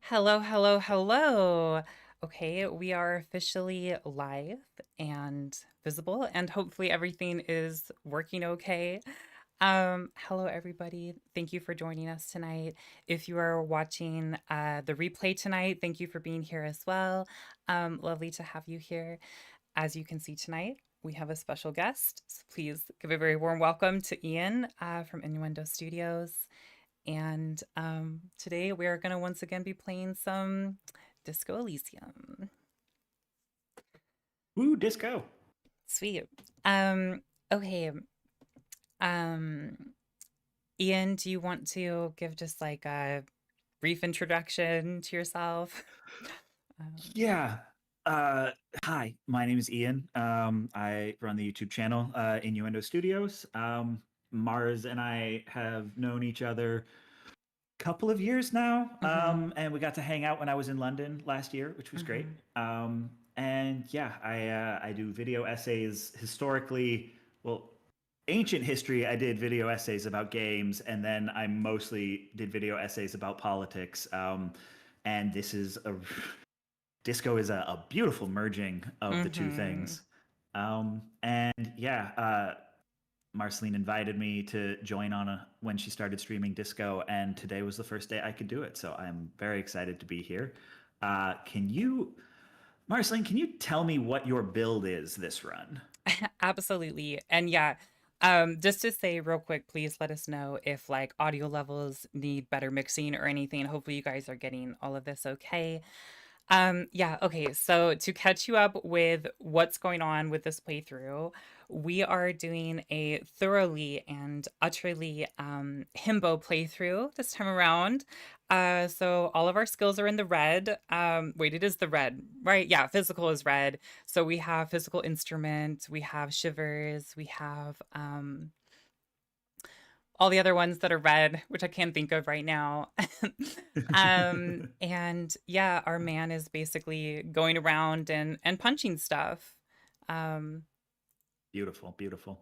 Hello, hello, hello. Okay, we are officially live and visible, and hopefully everything is working okay. Hello, everybody. Thank you for joining us tonight. If you are watching the replay tonight, thank you for being here as well. Lovely to have you here. As you can see tonight, we have a special guest. So please give a very warm welcome to Ian from Innuendo Studios. And today we are going to once again be playing some Disco Elysium. Woo, disco. Sweet. Um, okay. Um, Ian, do you want to give just like a brief introduction to yourself? Um, Yeah. Uh, Hi, my name is Ian. I run the YouTube channel Innuendo Studios. Mars and I have known each other a couple of years now, mhm, and we got to hang out when I was in London last year, which was great. mhm. And yeah, I do video essays historically. Well, ancient history. I did video essays about games, and then I mostly did video essays about politics. And this is a disco is a beautiful merging of the two Mhm. things. And yeah, Marceline invited me to join when she started streaming disco, and today was the first day I could do it. So I'm very excited to be here. Marceline, can you tell me what your build is this run? Absolutely. And yeah, just to say real quick, please let us know if like audio levels need better mixing or anything. Hopefully you guys are getting all of this okay. Yeah, okay. So to catch you up with what's going on with this playthrough, we are doing a thoroughly and utterly himbo playthrough this time around. So all of our skills are in the red. Wait, it is the red, right? Yeah, physical is red. So we have physical instrument, we have shivers, we have all the other ones that are red, which I can't think of right now. And yeah, our man is basically going around and punching stuff. Um, Beautiful, beautiful.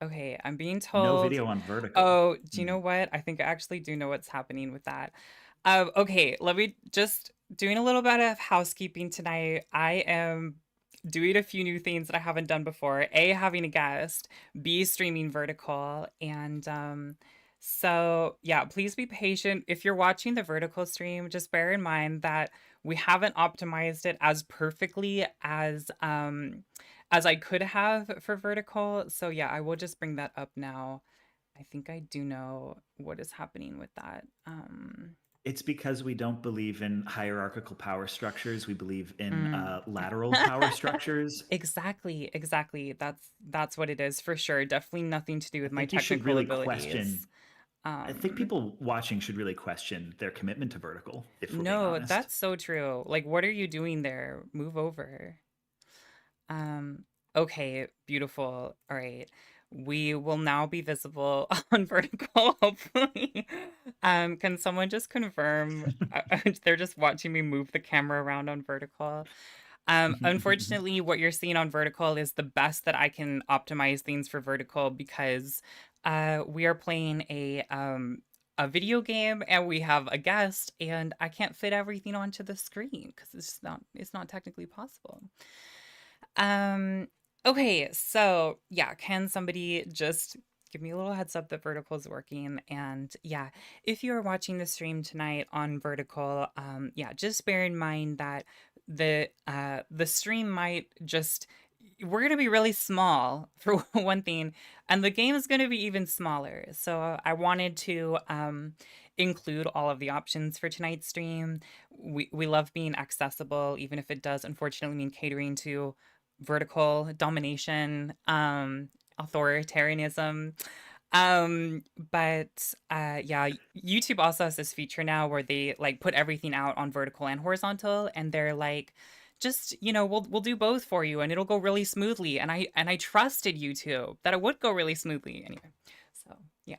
okay, I'm being No told. video on vertical. Oh, do you Hmm. know what? I think I actually do know what's happening with that. Okay, let me just doing a little bit of housekeeping tonight. I am doing a few new things that I haven't done before. A, having a guest, B, streaming vertical. And so, yeah, please be patient. If you're watching the vertical stream, just bear in mind that we haven't optimized it as perfectly as I could have for vertical. So, yeah, I will just bring that up now. I think I do know what is happening with that. It's because we don't believe in hierarchical power structures. We believe in Mm. lateral power structures. Exactly, exactly. That's what it is for sure. Definitely nothing to do I with my think you should technical really abilities. question. I think Um, people watching should really question their commitment to vertical, if we're being no, honest. that's so true. Like, what are you doing there? Move over. Um, okay, beautiful. All right. We will now be visible on vertical, hopefully. Can someone just confirm? They're just watching me move the camera around on vertical. Unfortunately, what you're seeing on vertical is the best that I can optimize things for vertical because we are playing a video game and we have a guest and I can't fit everything onto the screen because it's not technically possible. Um, okay, so yeah, can somebody just give me a little heads up that vertical is working? And yeah, if you're watching the stream tonight on vertical, yeah, just bear in mind that the stream might just we're going to be really small for one thing, and the game is going to be even smaller. So I wanted to include all of the options for tonight's stream. We love being accessible, even if it does unfortunately mean catering to vertical domination, authoritarianism. But yeah, YouTube also has this feature now where they like put everything out on vertical and horizontal, and they're like, just we'll do both for you, and it'll go really smoothly. And I trusted YouTube that it would go really smoothly anyway. So yeah.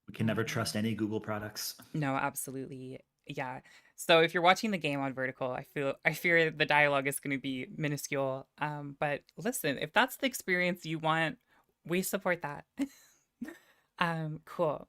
We can never Um, trust any Google products. no, absolutely. Yeah. So if you're watching the game on vertical, I fear the dialogue is going to be minuscule. But listen, if that's the experience you want, we support that. Cool.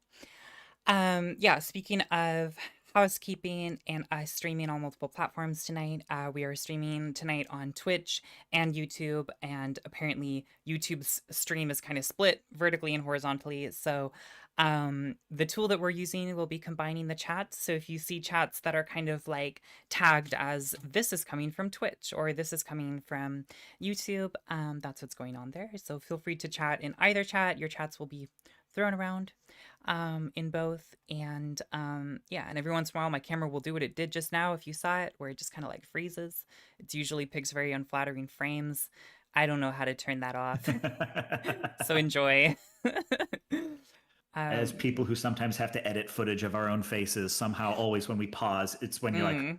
Yeah, speaking of housekeeping and streaming on multiple platforms tonight. We are streaming tonight on Twitch and YouTube, and apparently YouTube's stream is kind of split vertically and horizontally. So the tool that we're using will be combining the chats. So if you see chats that are kind of like tagged as this is coming from Twitch or this is coming from YouTube, that's what's going on there. So feel free to chat in either chat. Your chats will be thrown around in both. And yeah, and every once in a while my camera will do what it did just now if you saw it, where it just kind of like freezes. It usually picks very unflattering frames. I don't know how to turn that off. So enjoy. As um people who sometimes have to edit footage of our own faces, somehow always when we pause, it's when you're like, mm.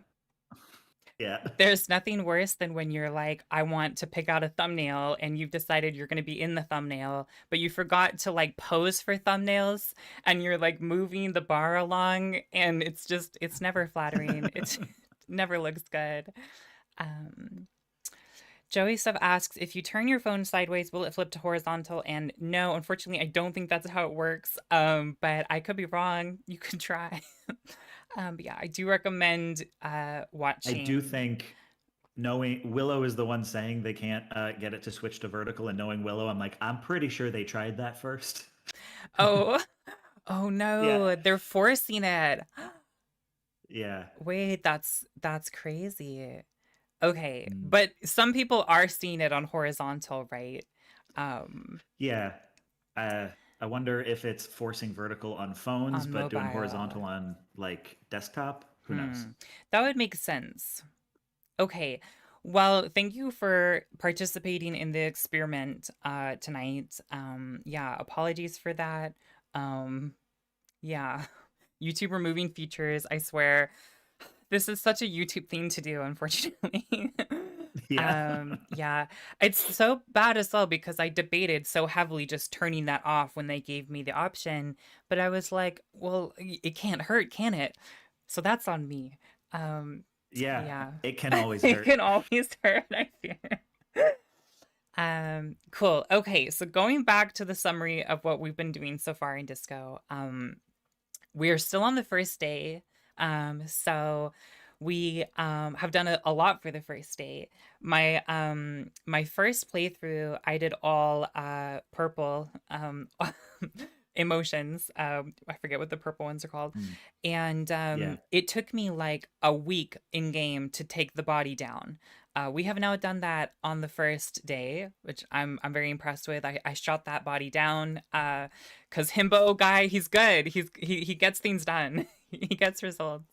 yeah. There's nothing worse than when you're like, I want to pick out a thumbnail and you've decided you're going to be in the thumbnail, but you forgot to like pose for thumbnails and you're like moving the bar along and it's never flattering. It's never looks good. Um, Joey Sub asks, if you turn your phone sideways, will it flip to horizontal? And no, unfortunately, I don't think that's how it works. But I could be wrong. You could try. But yeah, I do recommend I do watching. think knowing Willow is the one saying they can't get it to switch to vertical, and knowing Willow, I'm like, I'm pretty sure they tried that first. Oh, oh Yeah. no, they're forcing it. Yeah. Wait, that's crazy. Okay, Mm. but some people are seeing it on horizontal, right? Um, Yeah. Uh, I wonder if it's forcing vertical on phones, on but doing mobile. horizontal on like desktop. Who knows? Hmm. That would make sense. Okay. Well, thank you for participating in the experiment tonight. Yeah, apologies for that. Um, yeah. YouTube removing features, I swear. This is such a YouTube thing to do, unfortunately. Yeah. Yeah, it's so bad as well because I debated so heavily just turning that off when they gave me the option, but I was like, well, it can't hurt, can it? So that's on me. Um, Yeah. yeah, It can always it hurt. can always hurt, I fear. Cool. Okay, so going back to the summary of what we've been doing so far in Disco, we are still on the first day. So we have done a lot for the first day. My first playthrough, I did all purple emotions. I forget what the purple ones are called. Mm. And Yeah. it took me like a week in game to take the body down. We have now done that on the first day, which I'm very impressed with. I shot that body down. Cause Himbo guy, he's good. He gets things done. He gets results.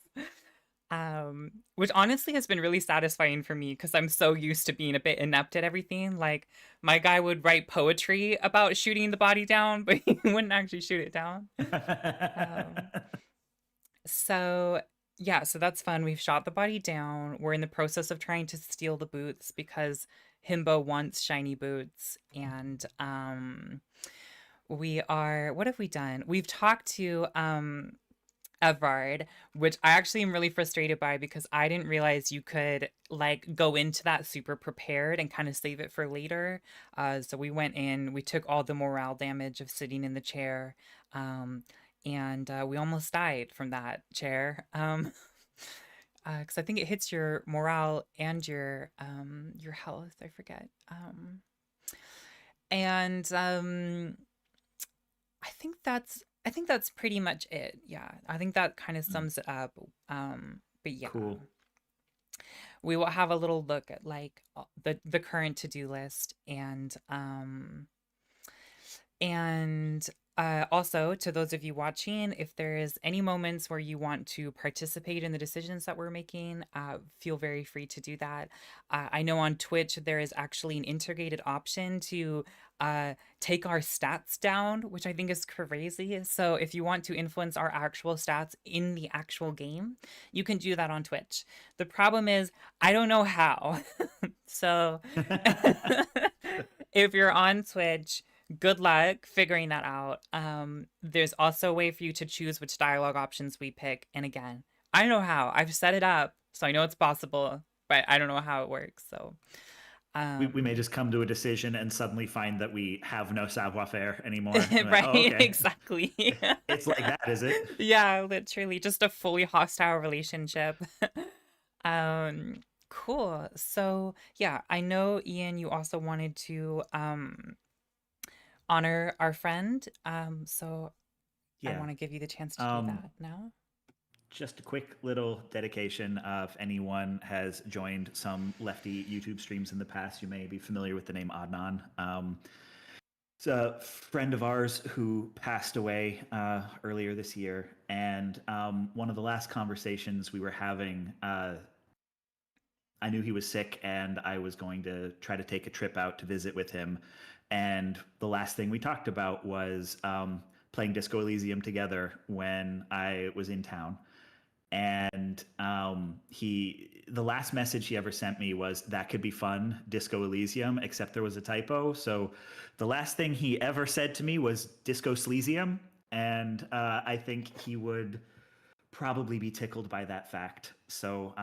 Which honestly has been really satisfying for me because I'm so used to being a bit inept at everything. Like my guy would write poetry about shooting the body down, but he wouldn't actually shoot it down. Um, so yeah, so that's fun. We've shot the body down. We're in the process of trying to steal the boots because Himbo wants shiny boots, and we are, what have we done? We've talked to Evard, which I actually am really frustrated by because I didn't realize you could like go into that super prepared and kind of save it for later. So we went in, we took all the morale damage of sitting in the chair, and we almost died from that chair. Because I think it hits your morale and your health. I forget. And I think that's pretty much it. Yeah. I think that kind of Mm. sums it up. But yeah. Cool. We will have a little look at like the current to-do list and also, to those of you watching, if there is any moments where you want to participate in the decisions that we're making, feel very free to do that. I know on Twitch there is actually an integrated option to take our stats down, which I think is crazy. So if you want to influence our actual stats in the actual game, you can do that on Twitch. The problem is I don't know how. So if you're on Twitch, good luck figuring that out. There's also a way for you to choose which dialogue options we pick. And again, I don't know how. I've set it up, so I know it's possible, but I don't know how it works. So We may Um, just come to a decision and suddenly find that we have no savoir-faire anymore. And like, right, oh, okay. exactly. It's like that, is it? Yeah, literally just a fully hostile relationship. Um, cool. So, yeah, I know Ian, you also wanted to honor our friend. So I Yeah. want to give you the chance to do Um, that now. just a quick little dedication. If anyone has joined some lefty YouTube streams in the past, you may be familiar with the name Adnan. It's a friend of ours who passed away earlier this year, and one of the last conversations we were having, I knew he was sick, and I was going to try to take a trip out to visit with him. And the last thing we talked about was playing Disco Elysium together when I was in town. And the last message he ever sent me was that could be fun, Disco Elysium, except there was a typo. So the last thing he ever said to me was Disco Sleasium, and I think he would probably be tickled by that fact. So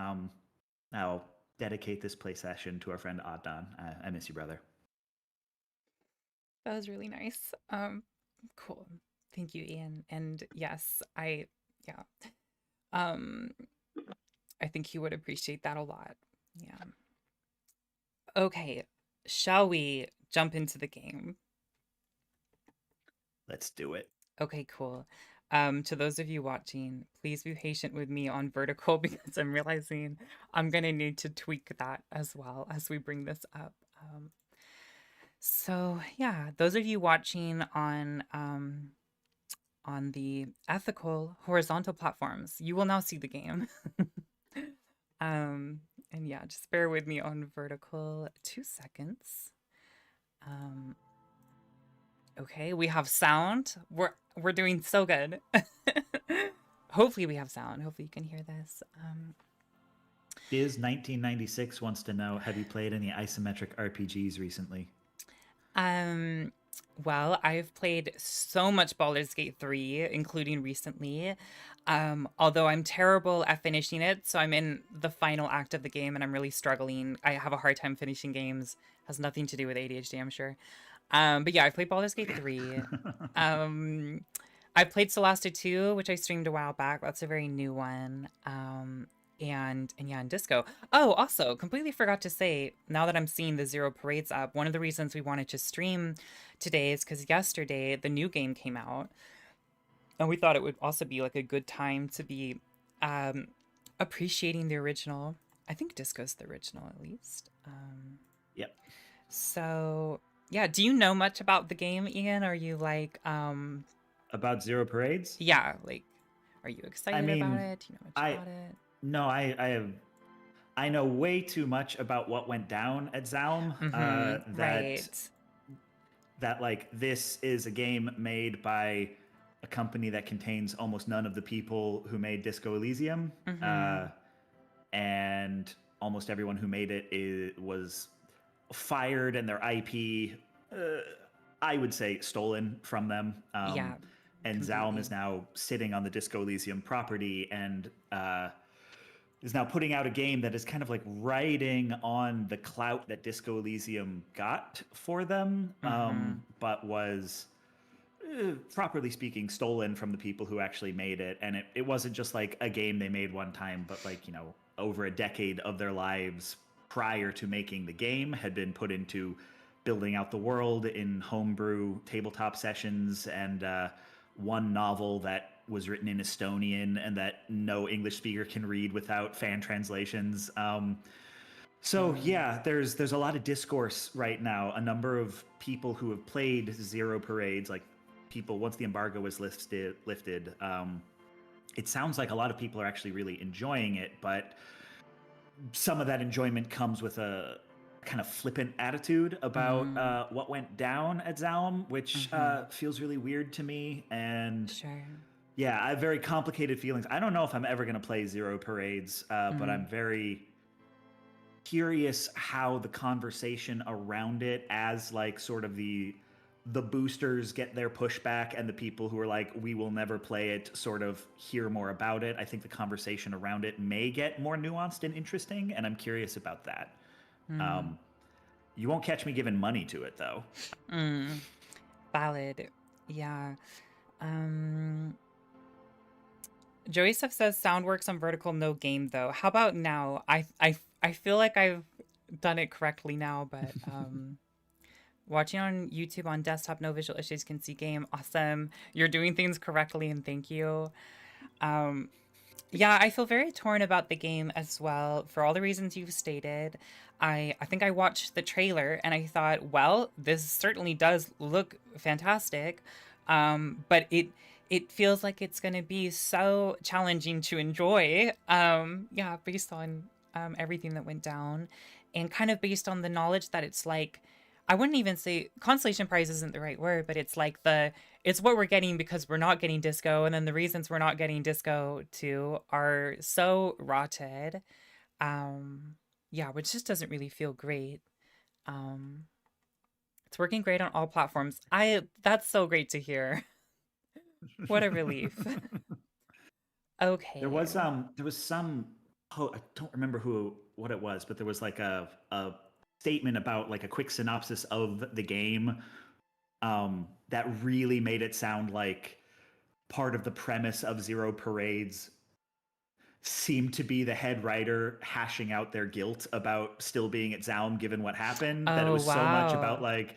I'll dedicate this play session to our friend Adnan. I miss you, brother. That was really nice. Cool. Thank you, Ian. And yes, yeah. Um, I think he would appreciate that a lot. Yeah. Okay. Shall we jump into the game? Let's do it. Okay, cool. To those of you watching, please be patient with me on vertical because I'm realizing I'm gonna need to tweak that as well as we bring this up. So yeah, those of you watching on the ethical horizontal platforms, you will now see the game. And yeah, just bear with me on vertical 2 seconds. Um, okay, we have sound. We're doing so good. Hopefully we have sound. Hopefully you can hear this. Biz 1996 wants to know, have you played any isometric RPGs recently? Um, well, I've played so much Baldur's Gate 3, including recently. Although I'm terrible at finishing it, so I'm in the final act of the game and I'm really struggling. I have a hard time finishing games. Has nothing to do with ADHD, I'm sure. But yeah, I've played Baldur's Gate 3. Um, I played Solasta 2, which I streamed a while back. That's a very new one. And yeah, and Disco. Oh, also, completely forgot to say, now that I'm seeing the Zero Parades up, one of the reasons we wanted to stream today is because yesterday the new game came out. And we thought it would also be like a good time to be um appreciating the original. I think Disco's the original at least. Yep. So yeah, do you know much about the game, Ian? Are you like About Zero Parades? yeah, like are you I excited about mean, it? Do you know much I about it? no, I know way too much about what went down at Zaum. Mm-hmm. Right. That like this is a game made by a company that contains almost none of the people who made Disco Elysium, Mm-hmm. and almost everyone who made it was fired, and their IP, I would say, stolen from them. Yeah, And Zaum is completely. now sitting on the Disco Elysium property and is now putting out a game that is kind of like riding on the clout that Disco Elysium got for them, Mm-hmm. but was, properly speaking, stolen from the people who actually made it. And it wasn't just like a game they made one time, but like, over a decade of their lives prior to making the game had been put into building out the world in homebrew tabletop sessions, and one novel that was written in Estonian and that no English speaker can read without fan translations. So Mm. yeah, there's a lot of discourse right now. A number of people who have played Zero Parades, like people once the embargo was lifted. It sounds like a lot of people are actually really enjoying it, but some of that enjoyment comes with a kind of flippant attitude about Mm-hmm. what went down at Zalm, which Mm-hmm. feels really weird to me. And Sure. yeah, I have very complicated feelings. I don't know if I'm ever going to play Zero Parades, but Mm-hmm. I'm very curious how the conversation around it, as like sort of the boosters get their pushback and the people who are like, we will never play it, sort of hear more about it. I think the conversation around it may get more nuanced and interesting, and I'm curious about that. Mm. Um, You won't catch me giving money to it though. Mm, valid. Yeah. Um, Joey Stuff says sound works on vertical, no game though. How about now? I feel like I've done it correctly now, but watching on YouTube on desktop, no visual issues, can see game. Awesome. You're doing things correctly, and thank you. Um, yeah, I feel very torn about the game as well for all the reasons you've stated. I think I watched the trailer and I thought, well, this certainly does look fantastic, but it feels like it's going to be so challenging to enjoy. Yeah, based on everything that went down, and kind of based on the knowledge that it's like, I wouldn't even say consolation prize isn't the right word, but it's what we're getting because we're not getting disco, and then the reasons we're not getting disco too are so rotted. Um, yeah, which just doesn't really feel great. Um, it's working great on all platforms. I That's so great to hear. What a relief. There Okay. was some, oh, I don't remember who what it was, but there was like a statement about like a quick synopsis of the game that really made it sound like part of the premise of Zero Parades seemed to be the head writer hashing out their guilt about still being at Zaum given what happened, that it Oh was so much about wow. like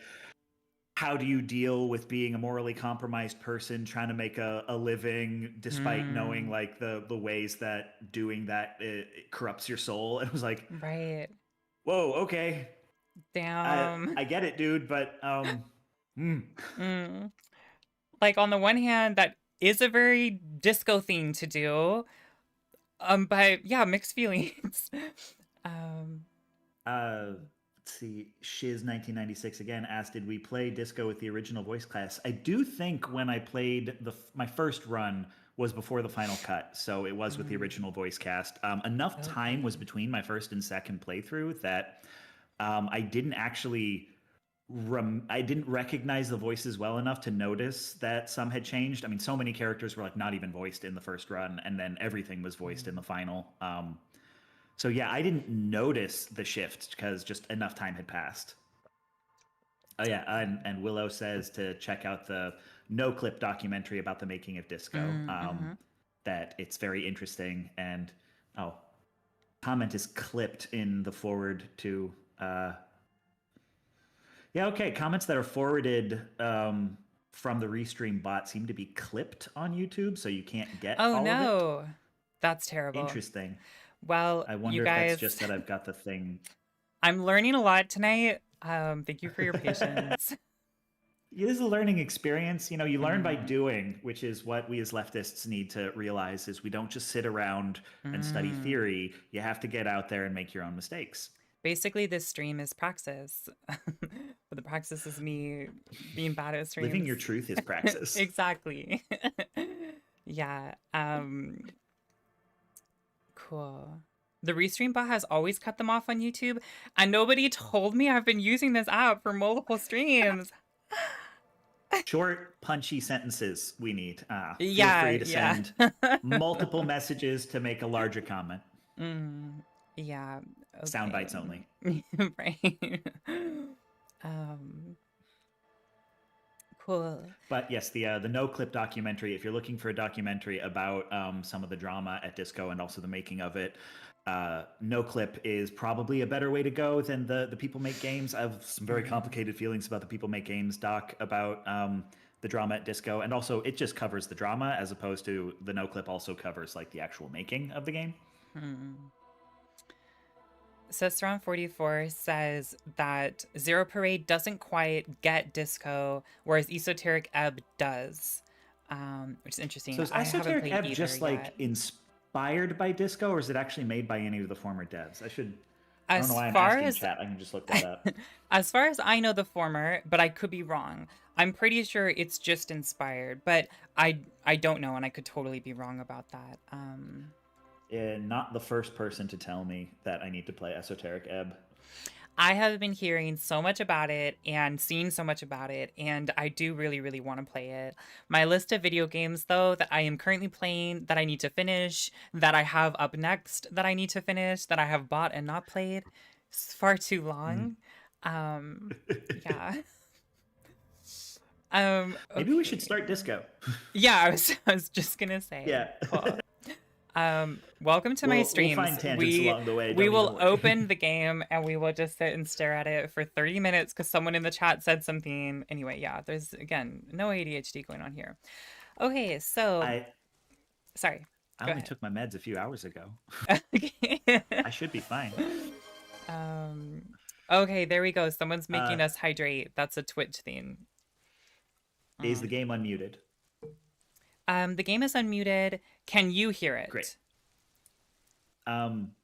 how do you deal with being a morally compromised person trying to make a living despite knowing Hmm. like the ways that doing that it corrupts your soul. And it was like, Right. whoa, okay, Damn. I get it, dude, but mm. Mm. Like on the one hand, that is a very disco thing to do. But yeah, mixed feelings. um, Let's see, Shiz 1996 again asked, "Did we play Disco with the original voice class?" I do think when I played my first run was before the final cut, so it was with the mm, original voice cast. Enough time was okay. between my first and second playthrough that I didn't actually. I didn't recognize the voices well enough to notice that some had changed. I mean, so many characters were like not even voiced in the first run, and then everything was voiced in the Mm, final. So yeah, I didn't notice the shift because just enough time had passed. Oh yeah, and Willow says to check out the No Clip documentary about the making of Disco. mm-hmm. That it's very interesting. And oh, comment is clipped in the forward to. Yeah, okay. Comments that are forwarded from the restream bot seem to be clipped on YouTube, so you can't get Oh all of it. no, that's terrible. Interesting. Well, I you wonder if that's guys, just that I've got the thing. I'm learning a lot tonight. Thank you for your patience. It is a learning experience. You know, you learn by Mm, doing, which is what we as leftists need to realize is we don't just sit around and study mm. theory. You have to get out there and make your own mistakes. Basically, this stream is praxis, but the praxis is me being bad at Living streams. your truth is praxis. Exactly. Yeah. Cool. The Restream bot has always cut them off on YouTube, and nobody told me I've been using this app for multiple streams. Short, punchy sentences we need. Feel Yeah, free to yeah. send multiple messages to make a larger comment. Mm, yeah, Sound okay. bites only. Right. Um, cool. But yes, the no clip documentary. If you're looking for a documentary about some of the drama at Disco and also the making of it, no clip is probably a better way to go than the People Make Games. I have some very Mm. complicated feelings about the People Make Games doc about the drama at Disco, and also it just covers the drama as opposed to the no clip also covers like the actual making of the game. Hmm. Sestron44 says that Zero Parade doesn't quite get disco, whereas Esoteric Ebb does, which is So interesting. is I haven't Esoteric played Ebb either just like yet. inspired by Disco, or is it actually made by any of the former devs? I should. I don't know As why I'm far asking as chat. I can just look that up. as far as I know the former, but I could be wrong. I'm pretty sure it's just inspired, but I don't know, and I could totally be wrong about that. Not the first person to tell me that I need to play Esoteric Ebb. I have been hearing so much about it and seeing so much about it, and I do really, really want to play it. My list of video games, though, that I am currently playing, that I need to finish, that I have up next, that I need to finish, that I have bought and not played, is far too Mm. long. Um, yeah. Maybe we should Okay. start disco. Yeah, I was just gonna say, Yeah. cool. Welcome to my We'll streams. find tangents along the way. We Don't even will worry. open the game and we will just sit and stare at it for 30 minutes because someone in the chat said something. Anyway, yeah, there's again no ADHD going on here. Okay, so I sorry. I Go only ahead. took my meds a few hours ago. Okay. I should be fine. um okay, there we go. Someone's Uh, making us hydrate. That's a Twitch thing. is the Mm. game unmuted? The game is unmuted. Can you hear Great. it? Um,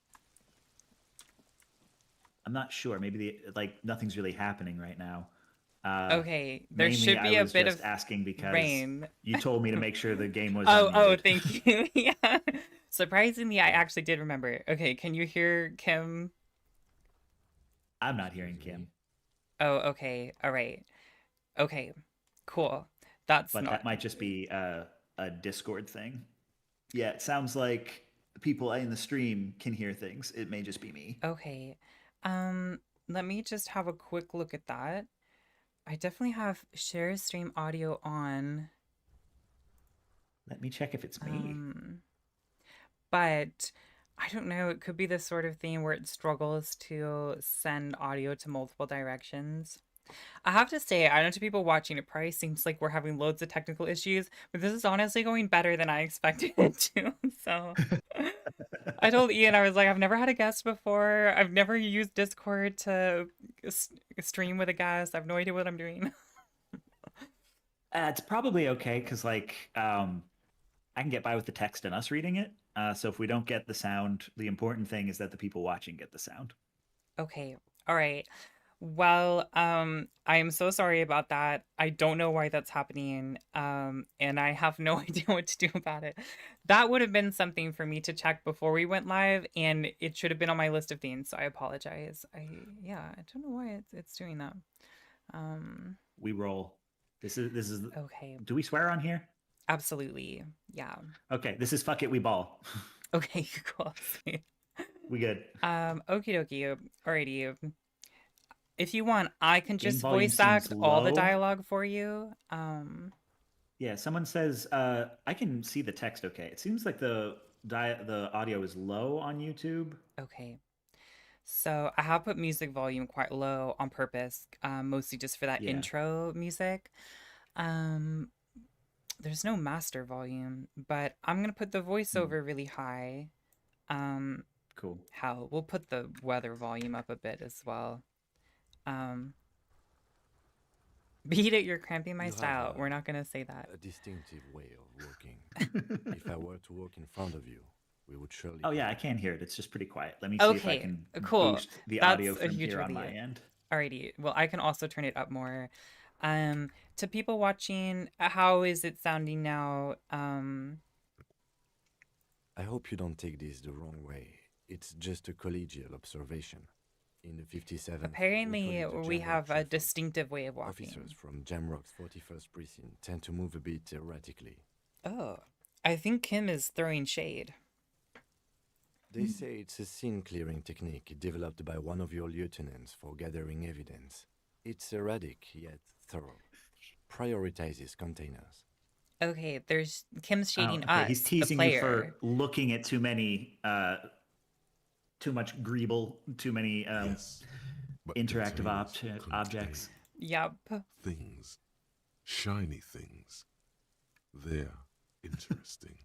I'm not sure. Maybe nothing's really happening right now. Okay, there Mainly, should I be a was bit just of asking because rain. you told me to make sure the game was Oh, unmuted. thank you. Yeah. Surprisingly, I actually did remember. Okay, can you hear Kim? I'm not hearing Kim, Oh, okay. All right. Okay. Cool. That's but not that might just be a Discord thing. Yeah, it sounds like people in the stream can hear things. It may just be me. okay. Um, Let me just have a quick look at that. I definitely have share stream audio on. Let me check if it's me. Um, but I don't know, it could be the sort of thing where it struggles to send audio to multiple directions. I have to say, I know to people watching, it probably seems like we're having loads of technical issues, but this is honestly going better than I expected it to. So I told Ian, I was like, I've never had a guest before. I've never used Discord to stream with a guest. I have no idea what I'm doing. It's probably okay because I can get by with the text and us reading it. So if we don't get the sound, the important thing is that the people watching get the sound. Okay. All right. Well, I am so sorry about that. I don't know why that's happening. And I have no idea what to do about it. That would have been something for me to check before we went live, and it should have been on my list of things, so I apologize. Yeah, I don't know why it's doing that. Um, We roll. This is. okay. Do we swear on here? Absolutely. Yeah. Okay, this is fuck it, we ball. Okay, cool. Sweet. We good. Okie dokie. Alrighty. If you want, I can Game just volume voice seems act all the low. dialogue for you. Yeah, someone says I can see the text. Okay, it seems like the audio is low on YouTube. Okay. So I have put music volume quite low on purpose, mostly just for that Yeah. intro music. Um, there's no master volume, but I'm gonna put the Hmm. voiceover really high. Um, Cool. Hell, we'll put the weather volume up a bit as well. Um, Beat it, you're cramping my You have style. We're not gonna say that. a distinctive way of walking. If I were to walk in front of you, we would surely. Oh yeah, I can hear it. It's just pretty quiet. Let me see if I Okay, can cool. boost the That's audio a from huge here on my relief. end. Alrighty. Well, I can also turn it up more. To people watching, how is it sounding now? I hope you don't take this the wrong way. It's just a collegial observation. In the 57th, Apparently, we have a Shuffle. distinctive way of walking. Officers from Jamrock's 41st precinct tend to move a bit erratically. Oh, I think Kim is throwing shade. They say it's a scene-clearing technique developed by one of your lieutenants for gathering evidence. It's erratic yet thorough. Prioritizes containers. Okay, there's Kim's shading Okay, us, he's the teasing you player. for looking at too much greeble, too many Yes, but interactive containers objects. Yep. things, shiny things. They're interesting.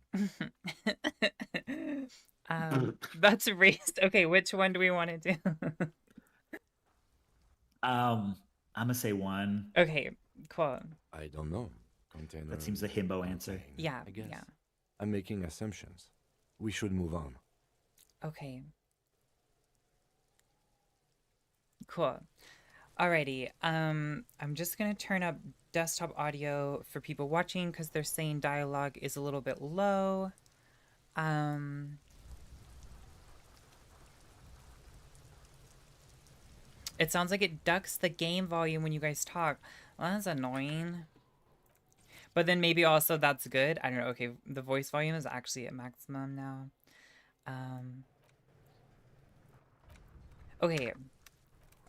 That's erased. Okay, which one do we want to do? I'm gonna say one. Okay, cool. I don't know. Container. That seems a himbo answer. contain, Yeah, I guess. yeah. I'm making assumptions. We should move on. Okay. Cool. Alrighty. I'm just gonna turn up desktop audio for people watching because they're saying dialogue is a little bit low. It sounds like it ducks the game volume when you guys talk. Well, that's annoying. But then maybe also that's good. I don't know. Okay, the voice volume is actually at maximum now. Okay.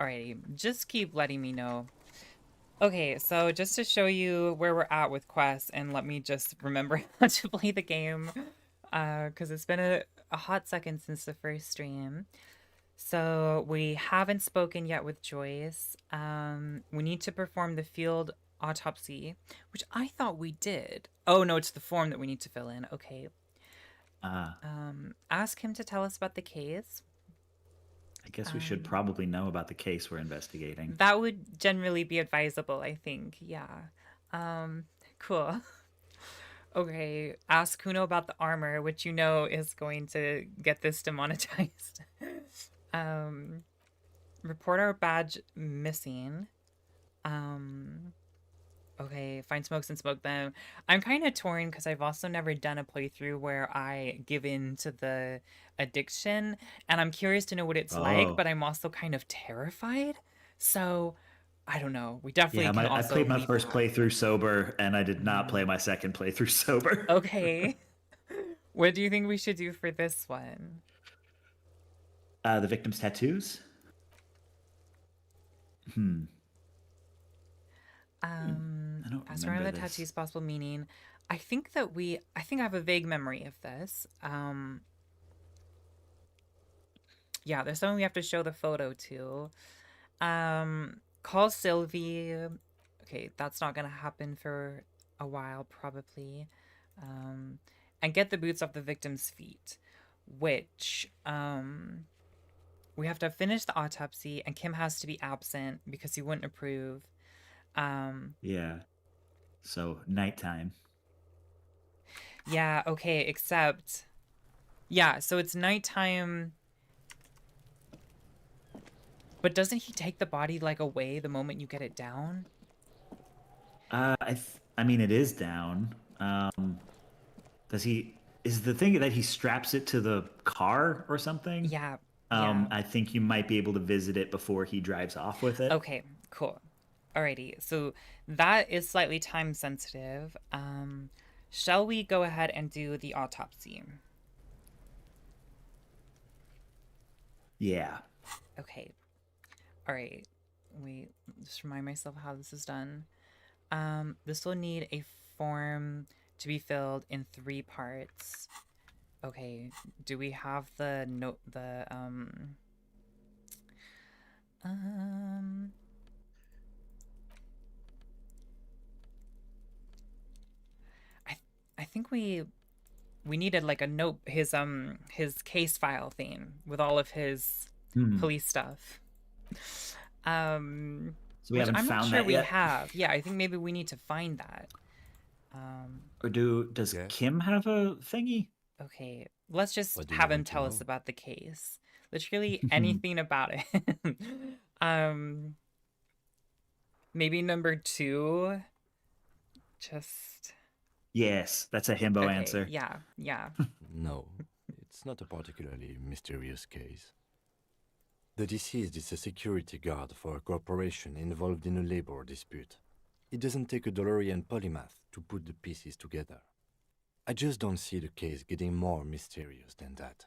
Alrighty, just keep letting me know. Okay, so just to show you where we're at with quests, and let me just remember how to play the game, because it's been a hot second since the first stream. So we haven't spoken yet with Joyce. We need to perform the field autopsy, which I thought we did. Oh no, it's the form that we need to fill in. Okay. Ask him to tell us about the case. I guess we should probably know about the case we're investigating. That would generally be advisable, I think. Yeah. Cool. Okay. Ask Cuno about the armor, which you know is going to get this demonetized. Report our badge missing. Okay, find smokes and smoke them. I'm kind of torn because I've also never done a playthrough where I give in to the addiction, and I'm curious to know what it's like, but I'm also kind of terrified. So, I don't know. We definitely can I also played my leave first that. playthrough sober, and I did not play my second playthrough sober. Okay. What do you think we should do for this one? The victim's tattoos? I don't Ask around remember the this. tattoos possible meaning. I think I have a vague memory of this. Yeah, there's someone we have to show the photo to. Call Sylvie. Okay, that's not gonna happen for a while, probably. And get the boots off the victim's feet, which, we have to finish the autopsy, and Kim has to be absent because he wouldn't approve. Yeah. So, nighttime. Yeah, okay, except... Yeah, so it's nighttime... But doesn't he take the body, like, away the moment you get it down? I mean, it is down. Does he... Is the thing that he straps it to the car or something? Yeah, yeah. I think you might be able to visit it before he drives off with it. Okay, cool. Alrighty, so that is slightly time sensitive. Shall we go ahead and do the autopsy? Yeah. Okay. Alright. Wait, just remind myself how this is done. This will need a form to be filled in 3 parts. Okay, do we have the note, I think we needed like a note, his case file thing with all of his police stuff. So we haven't I'm not found sure that we yet? have. Yeah, I think maybe we need to find that. Or does Yeah. Kim have a thingy? Okay, let's just What do you have him want to tell us know? about the case. Literally anything about it. Maybe number 2. Just Yes, that's a himbo okay. answer. Yeah, yeah. No, it's not a particularly mysterious case. The deceased is a security guard for a corporation involved in a labor dispute. It doesn't take a DeLorean polymath to put the pieces together. I just don't see the case getting more mysterious than that.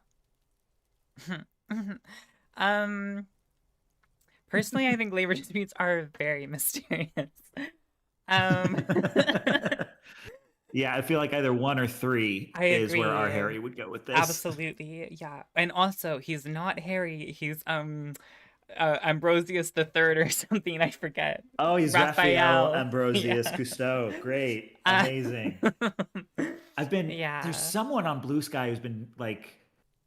Personally, I think labor disputes are very mysterious. Yeah, I feel like either 1 or 3 I is where our agree. Harry would go with this. Absolutely, yeah. And also, he's not Harry. He's Ambrosius the Third or something. I forget. Oh, he's Raphael Ambrosius Yeah. Cousteau. Great. Amazing. Yeah. There's someone on Blue Sky who's been like,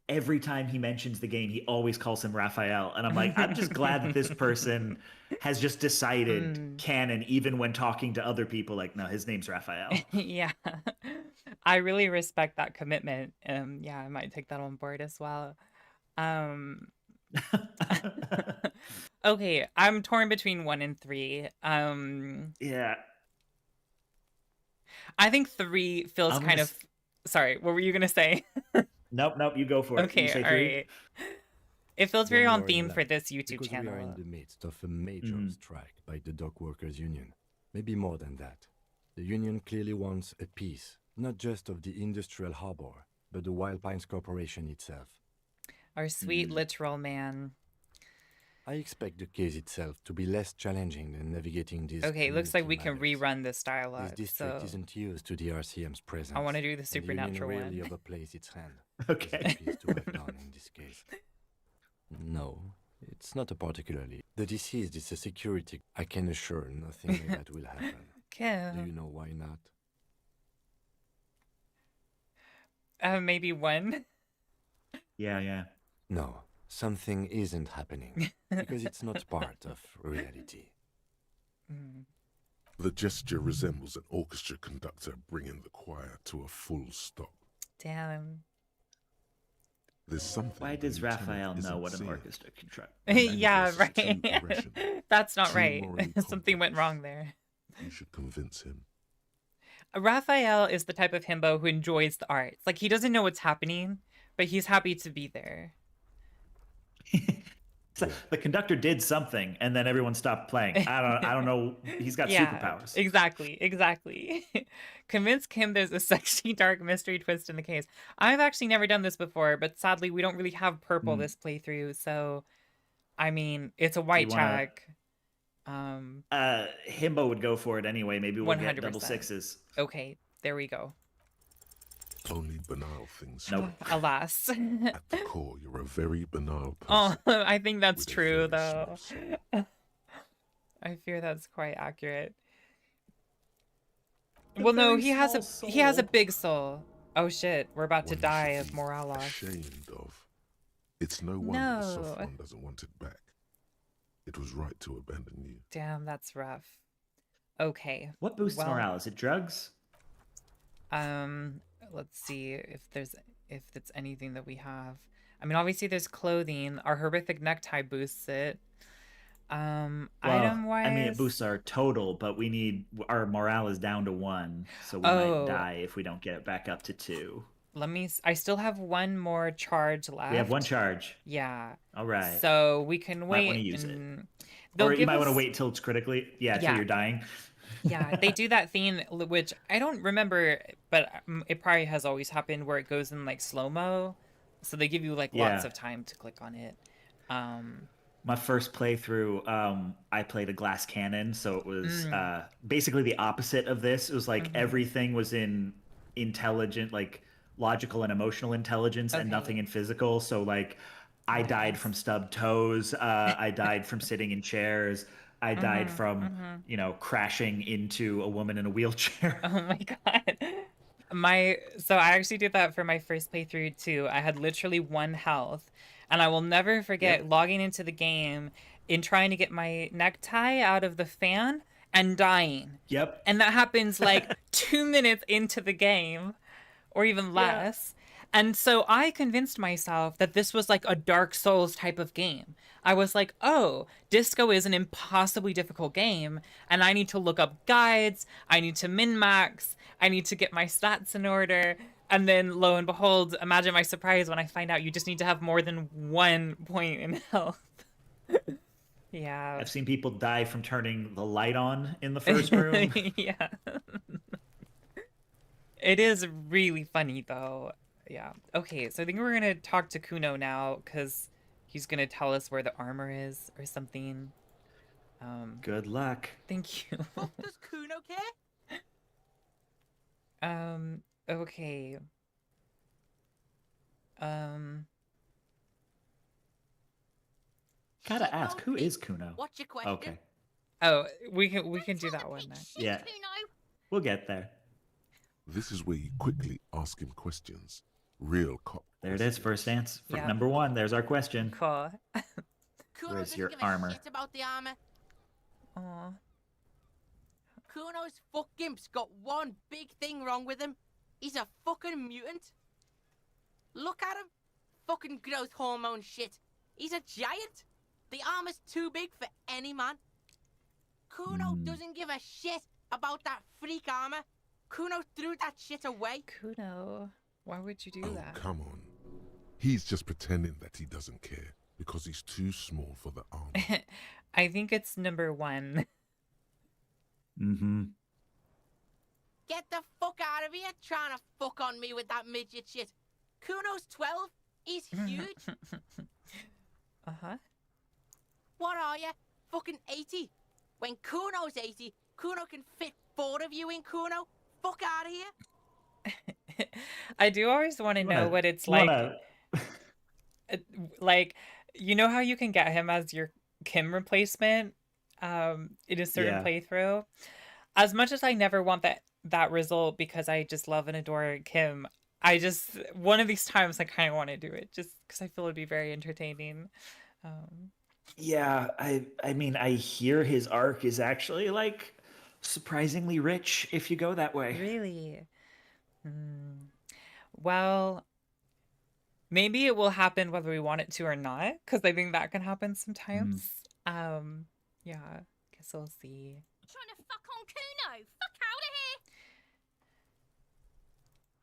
every time he mentions the game, he always calls him Raphael. And I'm like, I'm just glad that this person has just decided canon, even when talking to other people, like, no, his name's Raphael. Yeah. I really respect that commitment. Yeah, I might take that on board as well. Okay, I'm torn between 1 and 3. Yeah. I think 3 feels I'm kind gonna of... Sorry, what were you gonna say? Nope, you go for it. Okay, You say 3? alright. It feels very Then on you're in theme for luck, this YouTube because channel. we are in the midst of a major strike by the dock workers union. Maybe more than that. The union clearly wants a piece, not just of the industrial harbor, but the Wild Pines Corporation itself. Our sweet literal man. I expect the case itself to be less challenging than navigating these. Okay, it looks like we can community matters. rerun this This dialogue. district So isn't used to the RCM's presence. I want to do the and the Union supernatural rarely one. overplays its hand. Okay. As it appears to have done in this case. No, it's not a particularly. The deceased is a security. I can assure nothing like that will happen. Do Okay. you know why not? Maybe one. Yeah. No, something isn't happening because it's not part of reality. Mm. The gesture resembles an orchestra conductor bringing the choir to a full stop. Damn. There's something. Why the does lieutenant Raphael know isn't what an seeing. orchestra contract? Yeah, manifests true right. aggression, That's not true right. moral Something went complex. wrong there. You should convince him. Raphael is the type of himbo who enjoys the arts. Like, he doesn't know what's happening, but he's happy to be there. So the conductor did something, and then everyone stopped playing. I don't know. He's got superpowers. Exactly. Convince Kim there's a sexy dark mystery twist in the case. I've actually never done this before, but sadly we don't really have purple this playthrough, so I mean it's a white wanna- check. Himbo would go for it anyway. Maybe we'll get double 100%. sixes. Okay, there we go. Only banal things. Nope. Alas. At the core, you're a very banal Oh, person. I think that's with a true very though. small soul. I fear that's quite accurate. A Well, no, very he has a small soul. big soul. Oh shit, we're about to One die should of be morale loss. ashamed of. It's no wonder the soft No. one doesn't want it back. It was right to abandon you. Damn, that's rough. Okay. What boosts Well, morale? Is it drugs? Let's see if it's anything that we have. I mean, obviously there's clothing. Our horrific necktie boosts it. Item wise, I mean, it boosts our total, but we need our morale is down to 1, so we Oh. might die if we don't get it back up to 2. I still have one more charge left. We have 1 charge. Yeah. All right. So we can Might wait. wanna use it. and Or they'll you give might want to us- wait till it's critically. Yeah, till Yeah. you're dying. Yeah, they do that thing, which I don't remember, but it probably has always happened where it goes in like slow-mo. So they give you like lots Yeah. of time to click on it. My first playthrough, I played a glass cannon, so it was basically the opposite of this. It was like everything was in intelligent, like logical and emotional intelligence, and Okay. nothing in physical. So like, I died from stubbed toes. I died from sitting in chairs. I died from crashing into a woman in a wheelchair. Oh my god. So I actually did that for my first playthrough too. I had literally 1 health, and I will never forget logging into the game in trying to get my necktie out of the fan and dying. Yep. And that happens like 2 minutes into the game or even less. And so I convinced myself that this was like a Dark Souls type of game. I was like, oh, Disco is an impossibly difficult game, and I need to look up guides, I need to min-max, I need to get my stats in order. And then lo and behold, imagine my surprise when I find out you just need to have more than 1 point in health. Yeah. I've seen people die from turning the light on in the first room. Yeah. It is really funny though. Yeah. Okay, so I think we're gonna talk to Cuno now because he's gonna tell us where the armor is or something. Good luck. Thank you. Fuck does Cuno care? Okay. Gotta ask, who is Cuno? What's your question? Okay, Oh, we can do that one next. Yeah. Cuno. we'll get there. This is where you quickly ask him questions. Real cop. There it is, first answer. Yeah. Number 1, there's our question. Cool. Cuno Where's doesn't your give a armor? shit about the armor. Aw. Cuno's fuckgimp's got one big thing wrong with him. He's a fucking mutant. Look at him. Fucking growth hormone shit. He's a giant. The armor's too big for any man. Cuno doesn't give a shit about that freak armor. Cuno threw that shit away. Cuno, why would you do Oh, that? come on. He's just pretending that he doesn't care because he's too small for the armor. I think it's number 1. Mm-hmm. Get the fuck out of here trying to fuck on me with that midget shit. Cuno's 12. He's huge. Uh-huh. What are you? Fucking 80? When Cuno's 80, Cuno can fit 4 of you in Cuno. Fuck out of here. I do always want to You know wanna, what it's you like. wanna, Like, you know how you can get him as your Kim replacement in a certain yeah. playthrough? As much as I never want that result because I just love and adore Kim, I just one of these times I kind of want to do it just because I feel it'd be very entertaining. Um, Yeah, I mean, I hear his arc is actually like surprisingly rich if you go that way. really? Hmm. Well, maybe it will happen whether we want it to or not, because I think that can happen Mm. sometimes. Yeah, guess we'll see. Trying to fuck on Cuno. Fuck out of here.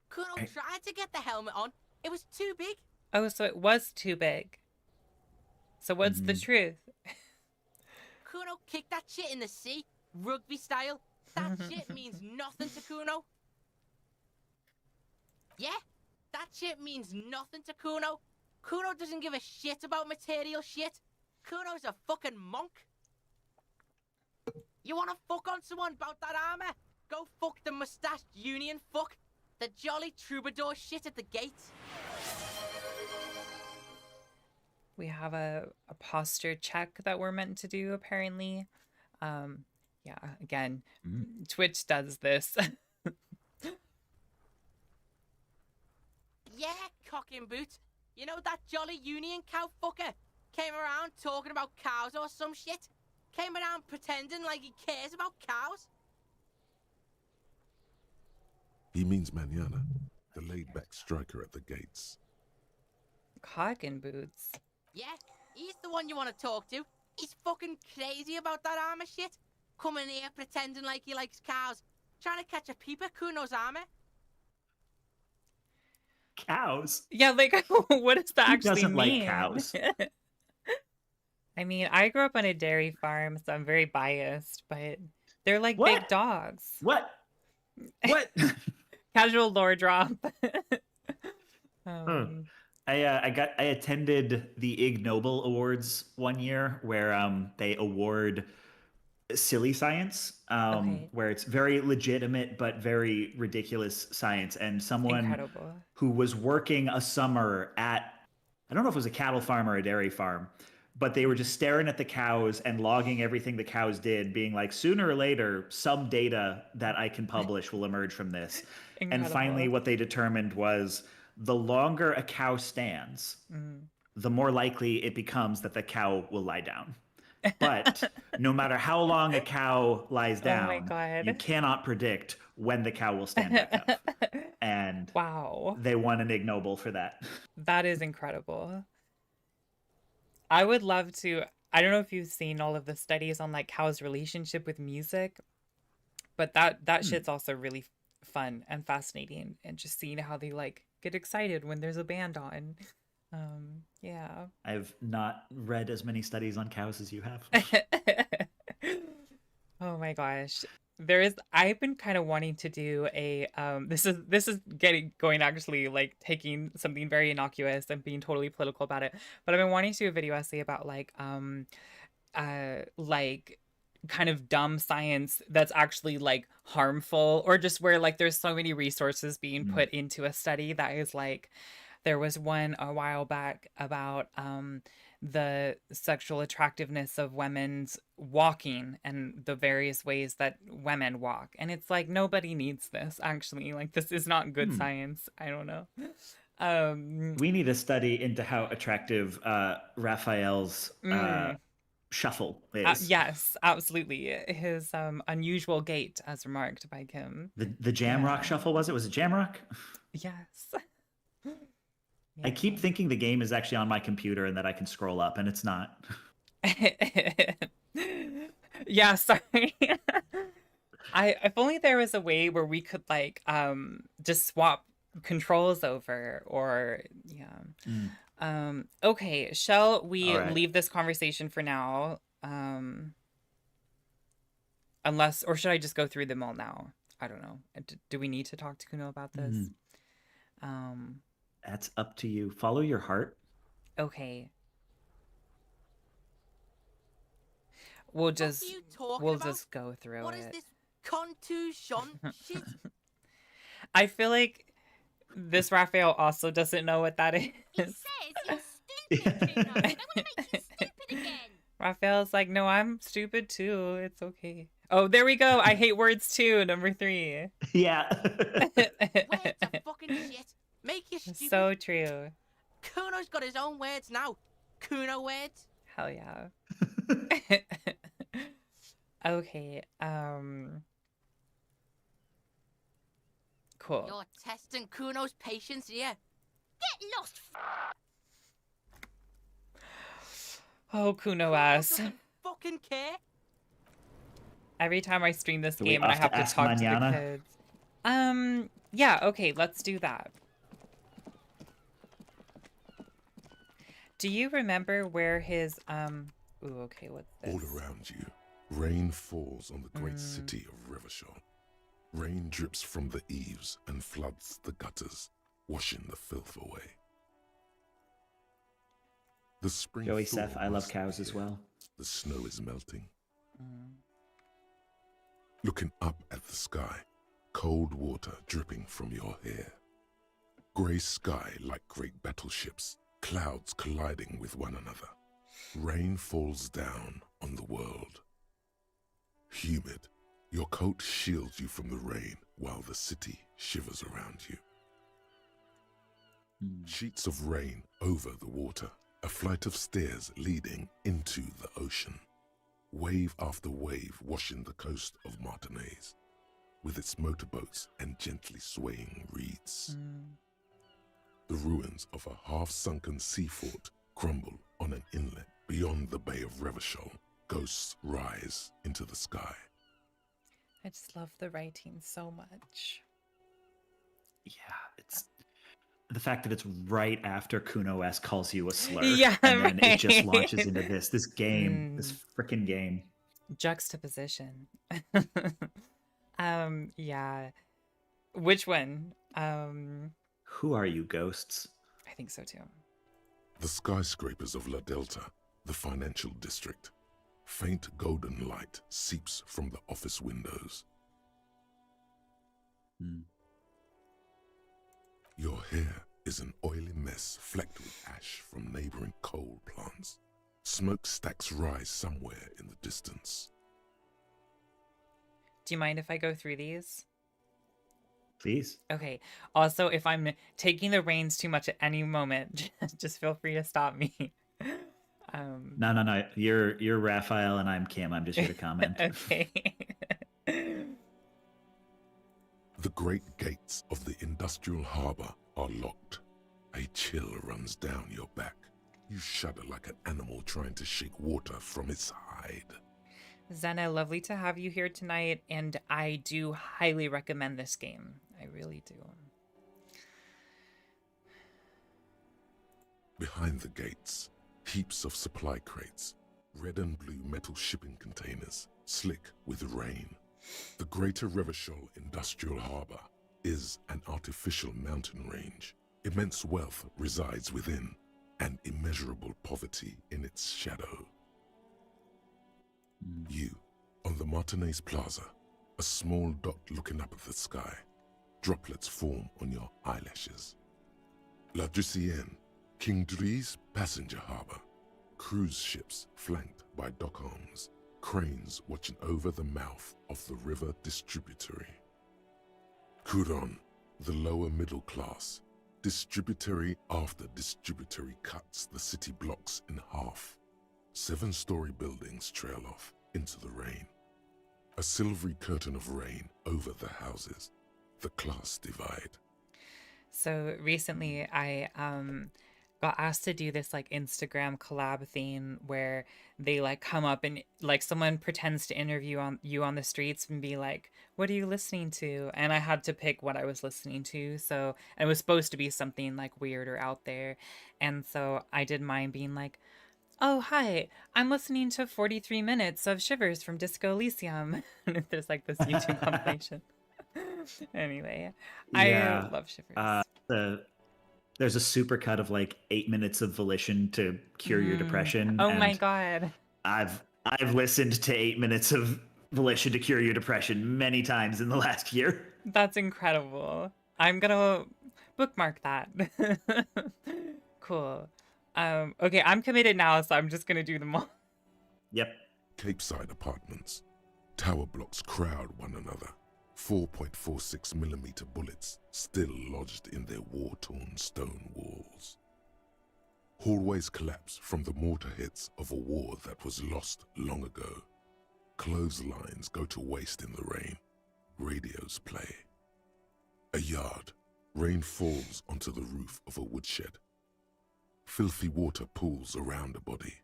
Cuno Right. tried to get the helmet on. It was too big. Oh, so it was too big. So what's the Mhm. truth? Cuno kicked that shit in the sea, rugby style. That shit means nothing to Cuno. Yeah, that shit means nothing to Cuno. Cuno doesn't give a shit about material shit. Cuno's a fucking monk. You wanna fuck on someone about that armor? Go fuck the mustached union fuck. The jolly troubadour shit at the gate. We have a posture check that we're meant to do, apparently. Yeah, again, Twitch does this. Yeah, cocking boot. You know that jolly union cow fucker? Came around talking about cows or some shit? Came around pretending like he cares about cows? He means Mañana, the laid-back striker at the gates. Cock and boots. Yeah, he's the one you want to talk to. He's fucking crazy about that armor shit. Coming here pretending like he likes cows. Trying to catch a peep at Kuno's armor. Cows. Yeah, like, what does that Who actually doesn't like mean? cows? I mean, I grew up on a dairy farm, so I'm very biased, but they're like big What? dogs. What? What? Casual lore drop. Hmm. I attended the Ig Nobel Awards one year where they award silly science, Okay. where it's very legitimate but very ridiculous science. And someone Incredible. who was working a summer at, I don't know if it was a cattle farm or a dairy farm, but they were just staring at the cows and logging everything the cows did, being like, sooner or later, some data that I can publish will emerge from this. Incredible. And finally, what they determined was the longer a cow stands, the more likely it becomes that the cow will lie down. But no matter how long a cow lies Oh my down, God. you cannot predict when the cow will stand back up. And Wow. they won an Ig Nobel for that. That is incredible. I would love to. I don't know if you've seen all of the studies on like cows' relationship with music, but that shit's also really fun and fascinating, and just seeing how they like get excited when there's a band on. Yeah. I've not read as many studies on cows as you have. Oh my gosh. I've been kind of wanting to do a this is going actually like taking something very innocuous and being totally political about it. But I've been wanting to do a video essay about like kind of dumb science that's actually like harmful, or just where like there's so many resources being put into a study that is like, there was one a while back about the sexual attractiveness of women's walking and the various ways that women walk. And it's like, nobody needs this, actually. Like, this is not good science. I don't know. We need a study into how attractive Raphael's shuffle is. Yes, absolutely. His unusual gait, as remarked by Kim. The Jamrock shuffle, was it? Was it Jamrock? Yes. I keep thinking the game is actually on my computer and that I can scroll up, and it's not. Yeah, sorry. If only there was a way where we could like just swap controls over, or okay, shall we leave this conversation for now? Unless, or should I just go through them all now? I don't know. Do we need to talk to Cuno about this? That's up to you. Follow your heart. Okay. We'll What are just you talking about? go through What is it. this contusion shit? I feel like this Raphael also doesn't know what that It is. says you're stupid, Cuno. They want to make you stupid again. Raphael's like, no, I'm stupid too. It's okay. Oh, there we go. I hate words too. Number 3. Yeah. Words are fucking shit. Make you stupid. So true. Kuno's got his own words now. Kuno words. Hell yeah. Okay. Cool. You're testing Kuno's patience here. Get lost. Oh, Kuno Kuno ass. doesn't fucking care. Every time I stream this Do we game and I have have to to ask talk to the Mañana? kids. Yeah, okay, let's do that. Do you remember where his ooh, okay, what's this? All around you, rain falls on the great city of Revachol. Rain drips from the eaves and floods the gutters, washing the filth away. The spring Joey thaw Seth, I love must cows be as here. well. The snow is melting. Mm. Looking up at the sky, cold water dripping from your hair. Grey sky like great battleships, clouds colliding with one another. Rain falls down on the world. Humid, your coat shields you from the rain while the city shivers around you. Sheets of rain over the water, a flight of stairs leading into the ocean. Wave after wave washing the coast of Martinez, with its motorboats and gently swaying reeds. The ruins of a half-sunken sea fort crumble on an inlet beyond the Bay of Revachol. Ghosts rise into the sky. I just love the writing so much. Yeah, it's the fact that it's right after Cuno S calls you a slur. Yeah, and then it just right. launches into this game, this freaking game. Juxtaposition. Yeah. Which one? Who are you, ghosts? I think so too. The skyscrapers of La Delta, the financial district. Faint golden light seeps from the office windows. Your hair is an oily mess flecked with ash from neighboring coal plants. Smokestacks rise somewhere in the distance. Do you mind if I go through these? Please. Okay. Also, if I'm taking the reins too much at any moment, just feel free to stop me. No. You're Raphael and I'm Kim. I'm just here to comment. Okay. The great gates of the industrial harbor are locked. A chill runs down your back. You shudder like an animal trying to shake water from its hide. Zena, lovely to have you here tonight, and I do highly recommend this game. I really do. Behind the gates, heaps of supply crates, red and blue metal shipping containers, slick with rain. The Greater Revachol Industrial Harbor is an artificial mountain range. Immense wealth resides within, and immeasurable poverty in its shadow. You, on the Martinez Plaza, a small dot looking up at the sky. Droplets form on your eyelashes. La Drusienne, King Dries passenger harbor. Cruise ships flanked by dock arms. Cranes watching over the mouth of the river distributary. Curon, the lower middle class. Distributary after distributary cuts the city blocks in half. 7-story buildings trail off into the rain. A silvery curtain of rain over the houses. The class divide. So recently I got asked to do this like Instagram collab thing where they like come up and like someone pretends to interview you on the streets and be like, what are you listening to? And I had to pick what I was listening to. So it was supposed to be something like weird or out there. And so I did mine being like, oh, hi, I'm listening to 43 minutes of Shivers from Disco Elysium. There's like this YouTube compilation. Anyway, Yeah, I love Shivers. There's a supercut of like 8 minutes of volition to cure your depression. Oh my and god. I've I've listened to 8 minutes of Volition to Cure Your Depression many times in the last year. That's incredible. I'm gonna bookmark that. Cool. Okay, I'm committed now, so I'm just gonna do them all. Yep. Capeside apartments. Tower blocks crowd one another. 4.46mm bullets still lodged in their war-torn stone walls. Hallways collapse from the mortar hits of a war that was lost long ago. Clotheslines go to waste in the rain. Radios play. A yard. Rain falls onto the roof of a woodshed. Filthy water pools around a body.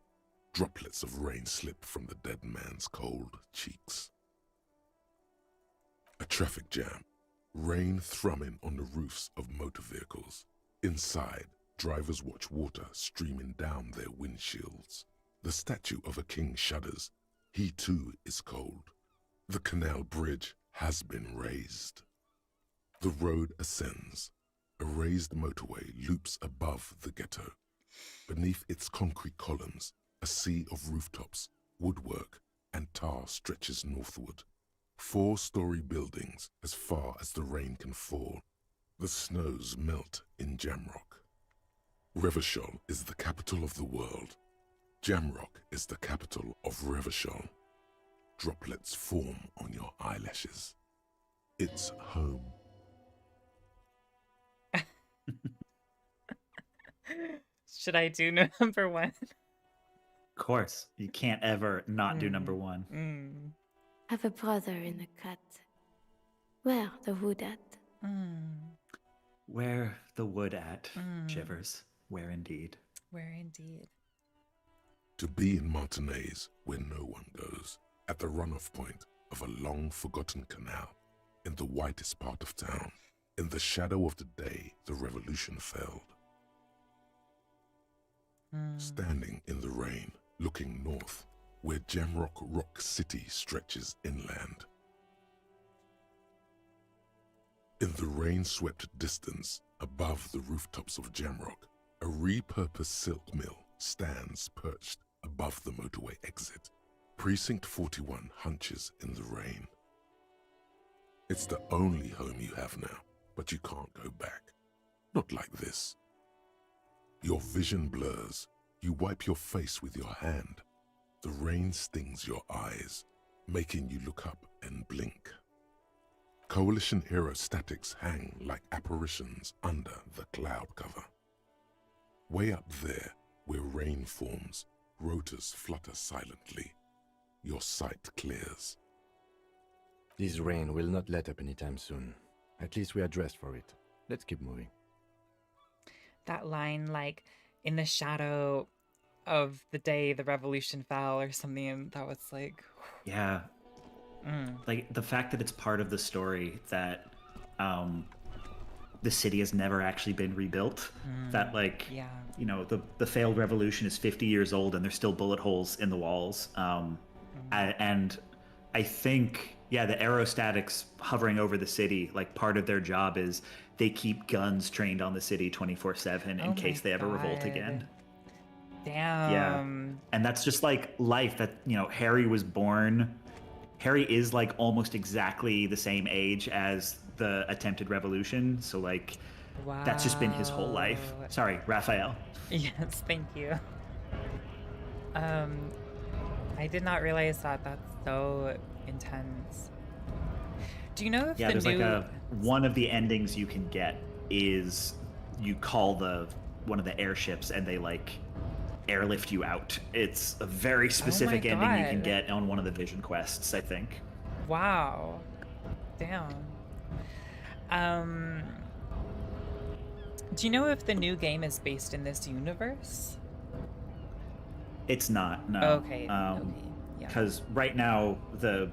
Droplets of rain slip from the dead man's cold cheeks. A traffic jam. Rain thrumming on the roofs of motor vehicles. Inside, drivers watch water streaming down their windshields. The statue of a king shudders. He too is cold. The canal bridge has been raised. The road ascends. A raised motorway loops above the ghetto. Beneath its concrete columns, a sea of rooftops, woodwork, and tar stretches northward. 4-story buildings as far as the rain can fall. The snows melt in Jamrock. Revachol is the capital of the world. Jamrock is the capital of Revachol. Droplets form on your eyelashes. It's home. Should I do number one? Of course. You can't ever not do number one. Mm. Have a brother in the cut. Where the wood at? Mm. Where the wood at, Mm. Shivers. Where indeed. Where indeed. To be in Martinez where no one goes, at the runoff point of a long-forgotten canal, in the whitest part of town, in the shadow of the day the revolution failed. Standing in the rain, looking north, where Jamrock Rock City stretches inland. In the rain-swept distance, above the rooftops of Jamrock, a repurposed silk mill stands perched above the motorway exit. Precinct 41 hunches in the rain. It's the only home you have now, but you can't go back. Not like this. Your vision blurs. You wipe your face with your hand. The rain stings your eyes, making you look up and blink. Coalition aerostatics hang like apparitions under the cloud cover. Way up there, where rain forms, rotors flutter silently. Your sight clears. This rain will not let up anytime soon. At least we are dressed for it. Let's keep moving. That line, like, in the shadow of the day the revolution fell or something, and that was like... Yeah. Like, the fact that it's part of the story that the city has never actually been rebuilt. That, like, Yeah. you know, the failed revolution is 50 years old and there's still bullet holes in the walls. And I think, yeah, the aerostatics hovering over the city, like, part of their job is they keep guns trained on the city 24/7 in case they ever revolt again. Damn. Yeah. And that's just like life that, you know, Harry was born. Harry is like almost exactly the same age as the attempted revolution. So like, Wow. that's just been his whole life. Sorry, Raphael. Yes, thank you. I did not realize that. That's so intense. Do you know if Yeah, the there's new... like one of the endings you can get is you call one of the airships and they like airlift you out. It's a very specific ending you can God. get on one of the vision quests, I think. Wow. Damn. Do you know if the new game is based in this universe? It's not, no. Okay. Okay. Yeah. Because right now the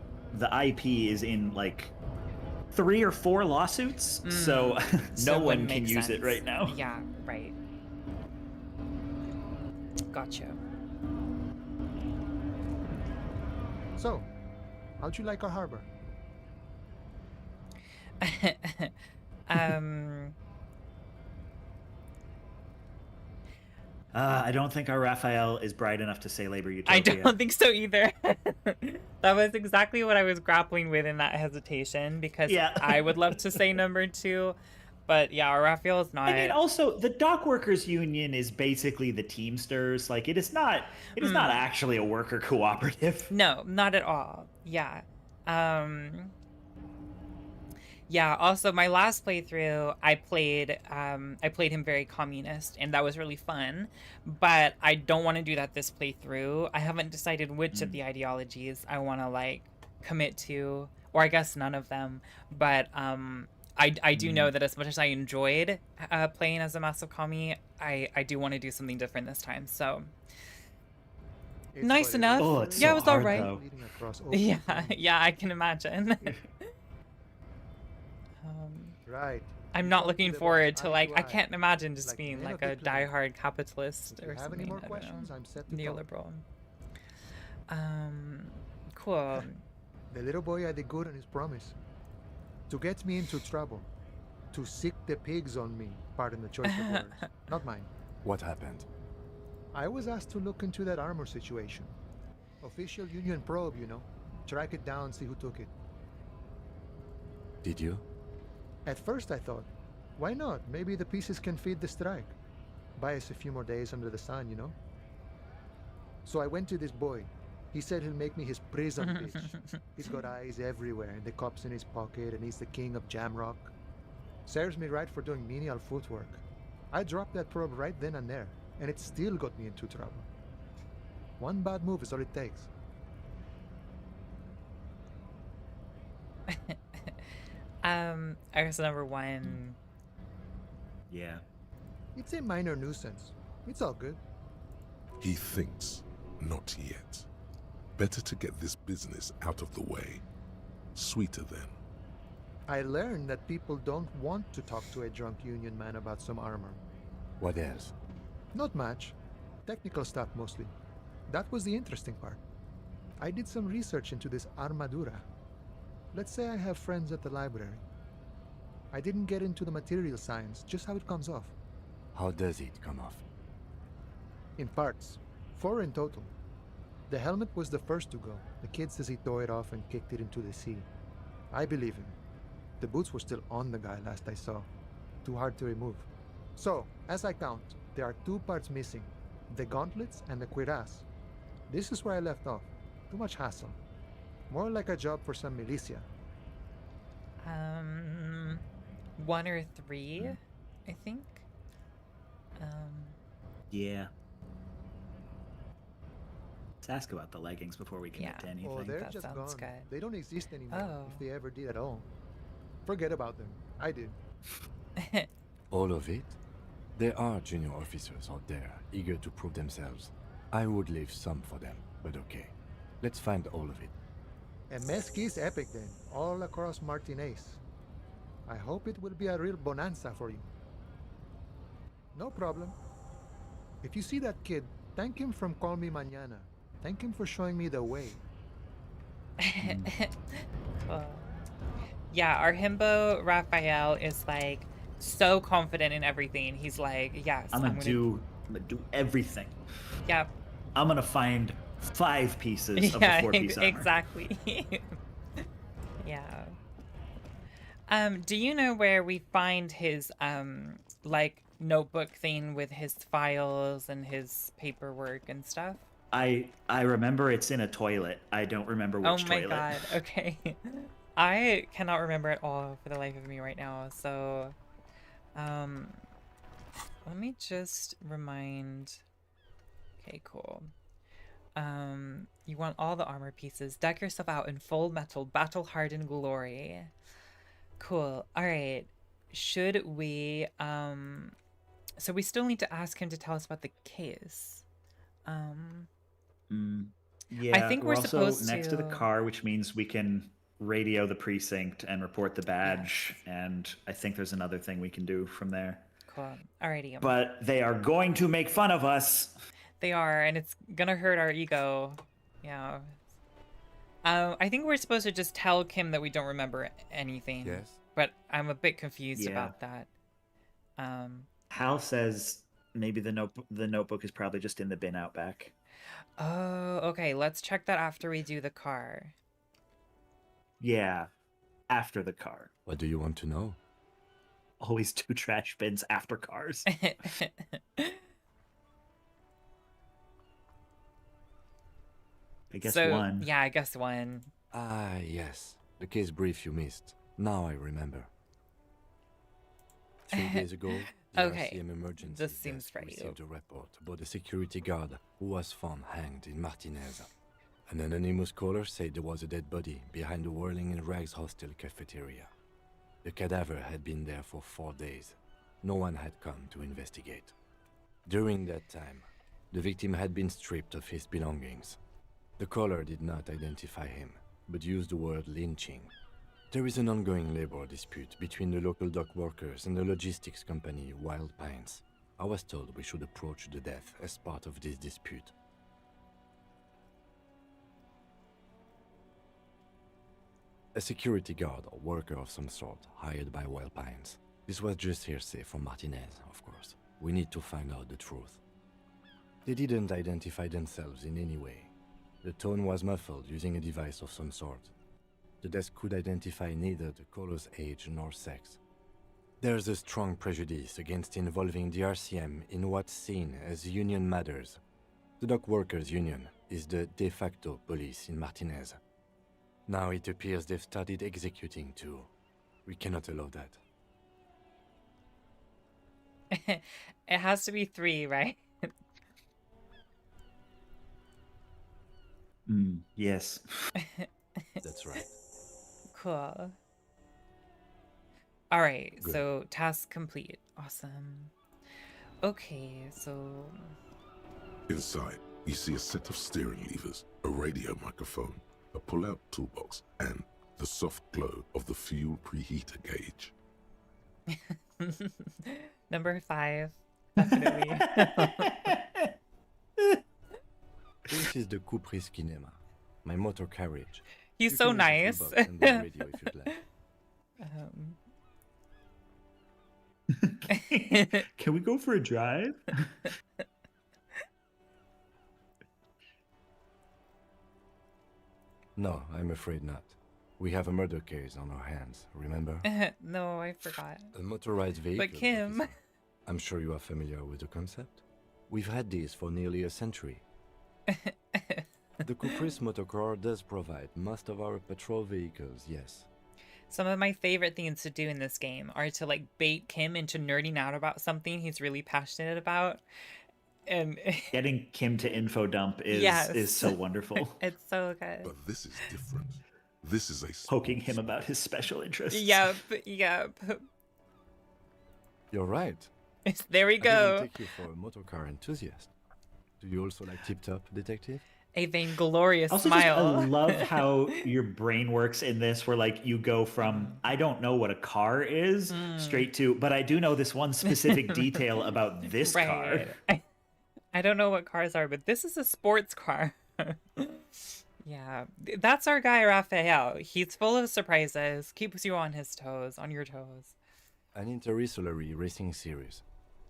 IP is in like 3 or 4 lawsuits, so So no it one wouldn't can make use it sense. right now. Yeah, right. Gotcha. So, how'd you like our harbor? I don't think our Raphael is bright enough to say labor I utopia. don't think so either. That was exactly what I was grappling with in that hesitation, because Yeah. I would love to say number 2, but yeah, Raphael is not. I mean, also the dock workers union is basically the Teamsters. Like, it is not actually a worker cooperative. No, not at all. Yeah. Yeah, also my last playthrough, I played him very communist, and that was really fun, but I don't want to do that this playthrough. I haven't decided which of the ideologies I want to like commit to, or I guess none of them, but I do know that as much as I enjoyed playing as a massive commie, I do want to do something different this time. So It's nice for enough. Oh, it's Yeah, so it was all hard, right. though. leading across open Yeah, fields. yeah, I can imagine. Right. I'm You not talk looking the forward boss to eye like, I eye. can't imagine just Like being men like of a the plan. diehard capitalist If or you have something. any more I don't questions, know. I'm set to talk. Neoliberal. Cool. The little boy had a good on his promise. To get me into trouble. To sick the pigs on me. Pardon the choice of words. Not mine. What happened? I was asked to look into that armor situation. Official union probe, you know. Track it down, see who took it. Did you? At first I thought, why not? Maybe the pieces can feed the strike. Buy us a few more days under the sun, you know? So I went to this boy. He said he'll make me his prison bitch. He's got eyes everywhere, and the cop's in his pocket, and he's the king of Jamrock. Serves me right for doing menial footwork. I dropped that probe right then and there, and it still got me into trouble. One bad move is all it takes. I guess number 1. Yeah. It's a minor nuisance. It's all good. He thinks, not yet. Better to get this business out of the way. Sweeter then. I learned that people don't want to talk to a drunk union man about some armor. What else? Not much. Technical stuff mostly. That was the interesting part. I did some research into this armadura. Let's say I have friends at the library. I didn't get into the material science, just how it comes off. How does it come off? In parts. 4 in total. The helmet was the first to go. The kid says he tore it off and kicked it into the sea. I believe him. The boots were still on the guy last I saw. Too hard to remove. So, as I count, there are 2 parts missing. The gauntlets and the cuirass. This is where I left off. Too much hassle. More like a job for some militia. 1 or 3, I think. Yeah. Let's ask about the leggings before we commit Yeah. to anything. Oh, they're that just sounds gone. good. They don't exist anymore, Oh. if they ever did at all. Forget about them. I did. All of it? There are junior officers out there, eager to prove themselves. I would leave some for them, but okay. Let's find all of it. A mezqui's epic then, all across Martinez. I hope it will be a real bonanza for you. No problem. If you see that kid, thank him from Call Me Mañana. Thank him for showing me the way. Cool. Yeah, our himbo Raphael is like so confident in everything. He's like, yes, I'm gonna do everything. Yeah. I'm gonna find 5 pieces of the Yeah, 4-piece armor. exactly. Yeah. Do you know where we find his like notebook thing with his files and his paperwork and stuff? I remember it's in a toilet. I don't remember which Oh my toilet. god. Okay. I cannot remember at all for the life of me right now. So let me just remind. Okay, cool. You want all the armor pieces. Deck yourself out in full metal, battle-hardened glory. Cool. All right. Should we so we still need to ask him to tell us about the case. Yeah, I think we're also supposed next to the to- car, which means we can radio the precinct and report the badge. And I think there's another thing we can do from there. Cool. Alrighty. But they are going to make fun of us. They are, and it's gonna hurt our ego. Yeah. I think we're supposed to just tell Kim that we don't remember anything. Yes? But I'm a bit confused Yeah. about that. Hal says maybe the notebook is probably just in the bin out back. Oh, okay. Let's check that after we do the car. Yeah, after the car. What do you want to know? Always 2 trash bins after cars. I guess So, one. yeah, I guess one. Ah, yes. The case brief you missed. Now I remember. 3 days ago, the Okay, RCM emergency this seems desk right. received a report about a security guard who was found hanged in Martinez. An anonymous caller said there was a dead body behind the Whirling in Rags hostel cafeteria. The cadaver had been there for 4 days. No one had come to investigate. During that time, the victim had been stripped of his belongings. The caller did not identify him, but used the word lynching. There is an ongoing labor dispute between the local dock workers and the logistics company Wild Pines. I was told we should approach the death as part of this dispute. A security guard or worker of some sort hired by Wild Pines. This was just hearsay from Martinez, of course. We need to find out the truth. They didn't identify themselves in any way. The tone was muffled using a device of some sort. The desk could identify neither the caller's age nor sex. There's a strong prejudice against involving the RCM in what's seen as union matters. The dock workers' union is the de facto police in Martinez. Now it appears they've started executing too. We cannot allow that. It has to be 3, right? Yes. That's right. Cool. All right, Good. so task complete. Awesome. Okay, so Inside, you see a set of steering levers, a radio microphone, a pull-out toolbox, and the soft glow of the fuel preheater gauge. number 5, definitely. This is the Couperie Cinema, my motor carriage. He's You so can use the nice. toolbox and the radio if you'd like. Can we go for a drive? No, I'm afraid not. We have a murder case on our hands, remember? No, I forgot. A motorized vehicle. But Kim. officer. I'm sure you are familiar with the concept. We've had these for nearly a century. The Caprice motorcar does provide most of our patrol vehicles, yes. Some of my favorite things to do in this game are to like bait Kim into nerding out about something he's really passionate about. And Getting Kim to info dump is so wonderful. It's so good. But this is different. This is a Poking him about his special interests. Yep. You're right. There we I go. didn't take you for a motorcar enthusiast. Do you also like Tip Top, Detective? A vainglorious Also, smile. I love how your brain works in this, where like you go from I don't know what a car is straight to, but I do know this one specific detail about this car. I don't know what cars are, but this is a sports car. Yeah, that's our guy Raphael. He's full of surprises, keeps you on his toes, on your toes. An interrissolory racing series.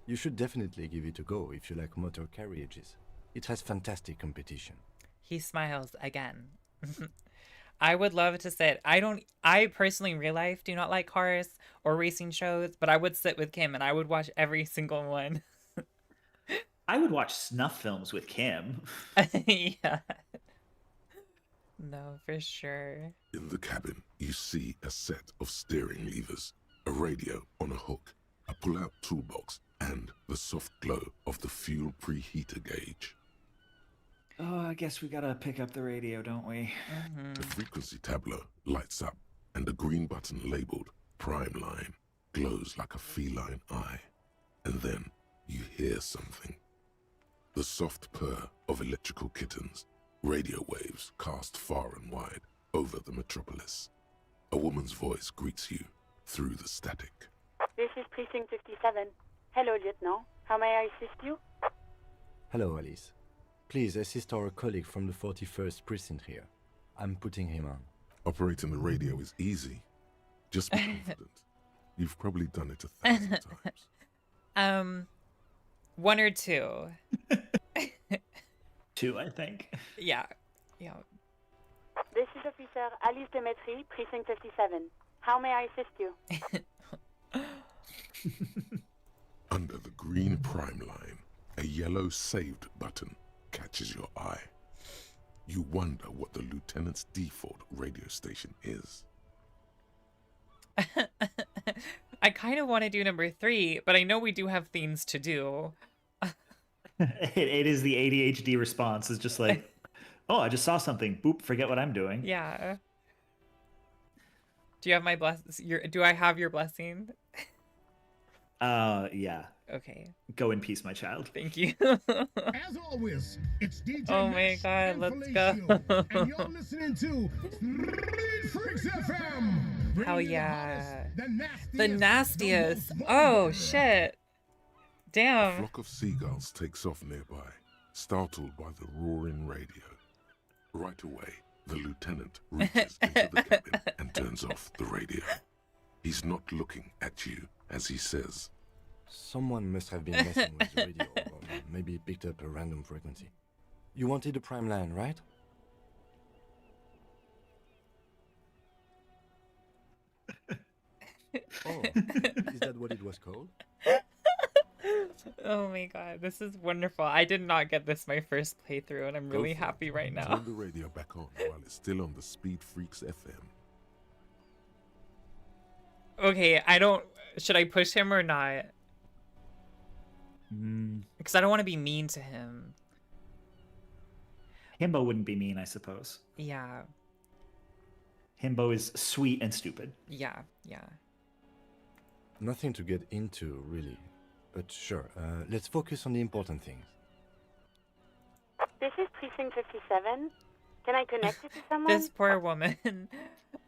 You should definitely give it a go if you like motor carriages. It has fantastic competition. He smiles again. I would love to sit. I personally in real life do not like cars or racing shows, but I would sit with Kim and I would watch every single one. I would watch snuff films with Kim. Yeah. No, for sure. In the cabin, you see a set of steering levers, a radio on a hook, a pull-out toolbox, and the soft glow of the fuel preheater gauge. Oh, I guess we gotta pick up the radio, don't we? The frequency tableau lights up, and the green button labeled Prime Line glows like a feline eye. And then you hear something. The soft purr of electrical kittens, radio waves cast far and wide over the metropolis. A woman's voice greets you through the static. This is precinct 57. Hello, Lieutenant. How may I assist you? Hello, Alice. Please assist our colleague from the 41st precinct here. I'm putting him on. Operating the radio is easy. Just be confident. You've probably done it 1,000 times. 1 or 2. 2, I think. Yeah. Yeah. This is Officer Alice Demetri, precinct 57. How may I assist you? Under the green prime line, a yellow saved button catches your eye. You wonder what the lieutenant's default radio station is. I kind of want to do number 3, but I know we do have things to do. It is the ADHD response. It's just like, oh, I just saw something. Boop, forget what I'm doing. Yeah. Do you have my do I have your blessing? Yeah. Okay. Go in peace, my child. Thank you. As always, it's DJ Oh my Nash God, and let's Felicio, go. and you're listening to Street Freaks FM. Hell bringing you yeah. The The nastiest. most Oh vulgar. shit. A Damn. flock of seagulls takes off nearby, startled by the roaring radio. Right away, the lieutenant reaches into the cabin and turns off the radio. He's not looking at you as he says, Someone must have been messing with the radio, or maybe picked up a random frequency. You wanted a prime line, right? Oh, is that what it was called? Oh my God, this is wonderful. I did not get this my first playthrough, and I'm "Go really for it. happy right now. Turn the radio back on while it's still on the Speed Freaks FM. Okay, should I push him or not? Because I don't want to be mean to him. Himbo wouldn't be mean, I suppose. Yeah, Himbo is sweet and stupid. yeah. Nothing to get into, really. But sure, let's focus on the important things. This is precinct 57. Can I connect you to someone? This poor woman.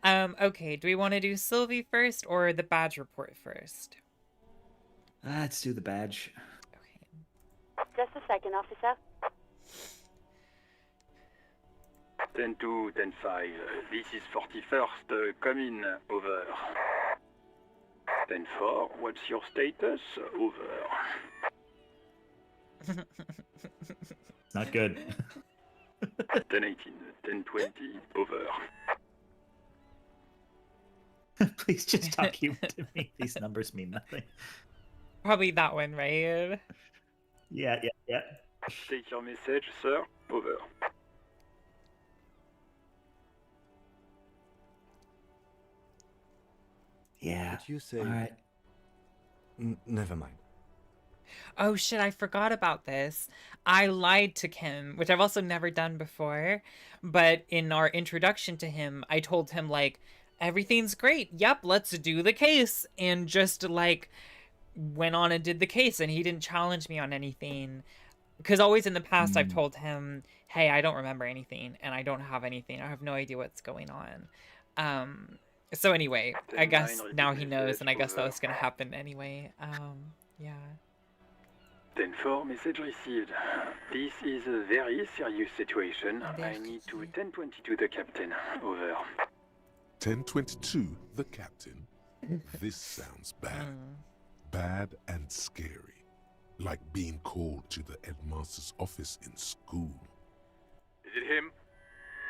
Okay, do we want to do Sylvie first or the badge report first? Let's do the badge. Okay. Just a second, officer. 10-2, 10-5. This is 41st. Come in. Over. 10-4. What's your status? Over. Not good. 10-18. 10-20. Over. Please just talk human to me. These numbers mean nothing. Probably that one, right? Yeah. Take your message, sir. Over. Yeah. But you say... All right. Never mind. Oh shit, I forgot about this. I lied to Kim, which I've also never done before. But in our introduction to him, I told him, like, everything's great. Yep, let's do the case. And just, like, went on and did the case. And he didn't challenge me on anything. Because always in the past, I've told him, hey, I don't remember anything. And I don't have anything. I have no idea what's going on. So anyway, I guess now he knows. And I guess that was going to happen anyway. Yeah. 10-4, message received. This is a very serious situation. I need to 10-22 the captain. Over. 1022, the captain. This sounds bad. Bad and scary. Like being called to the headmaster's office in school. Is it him?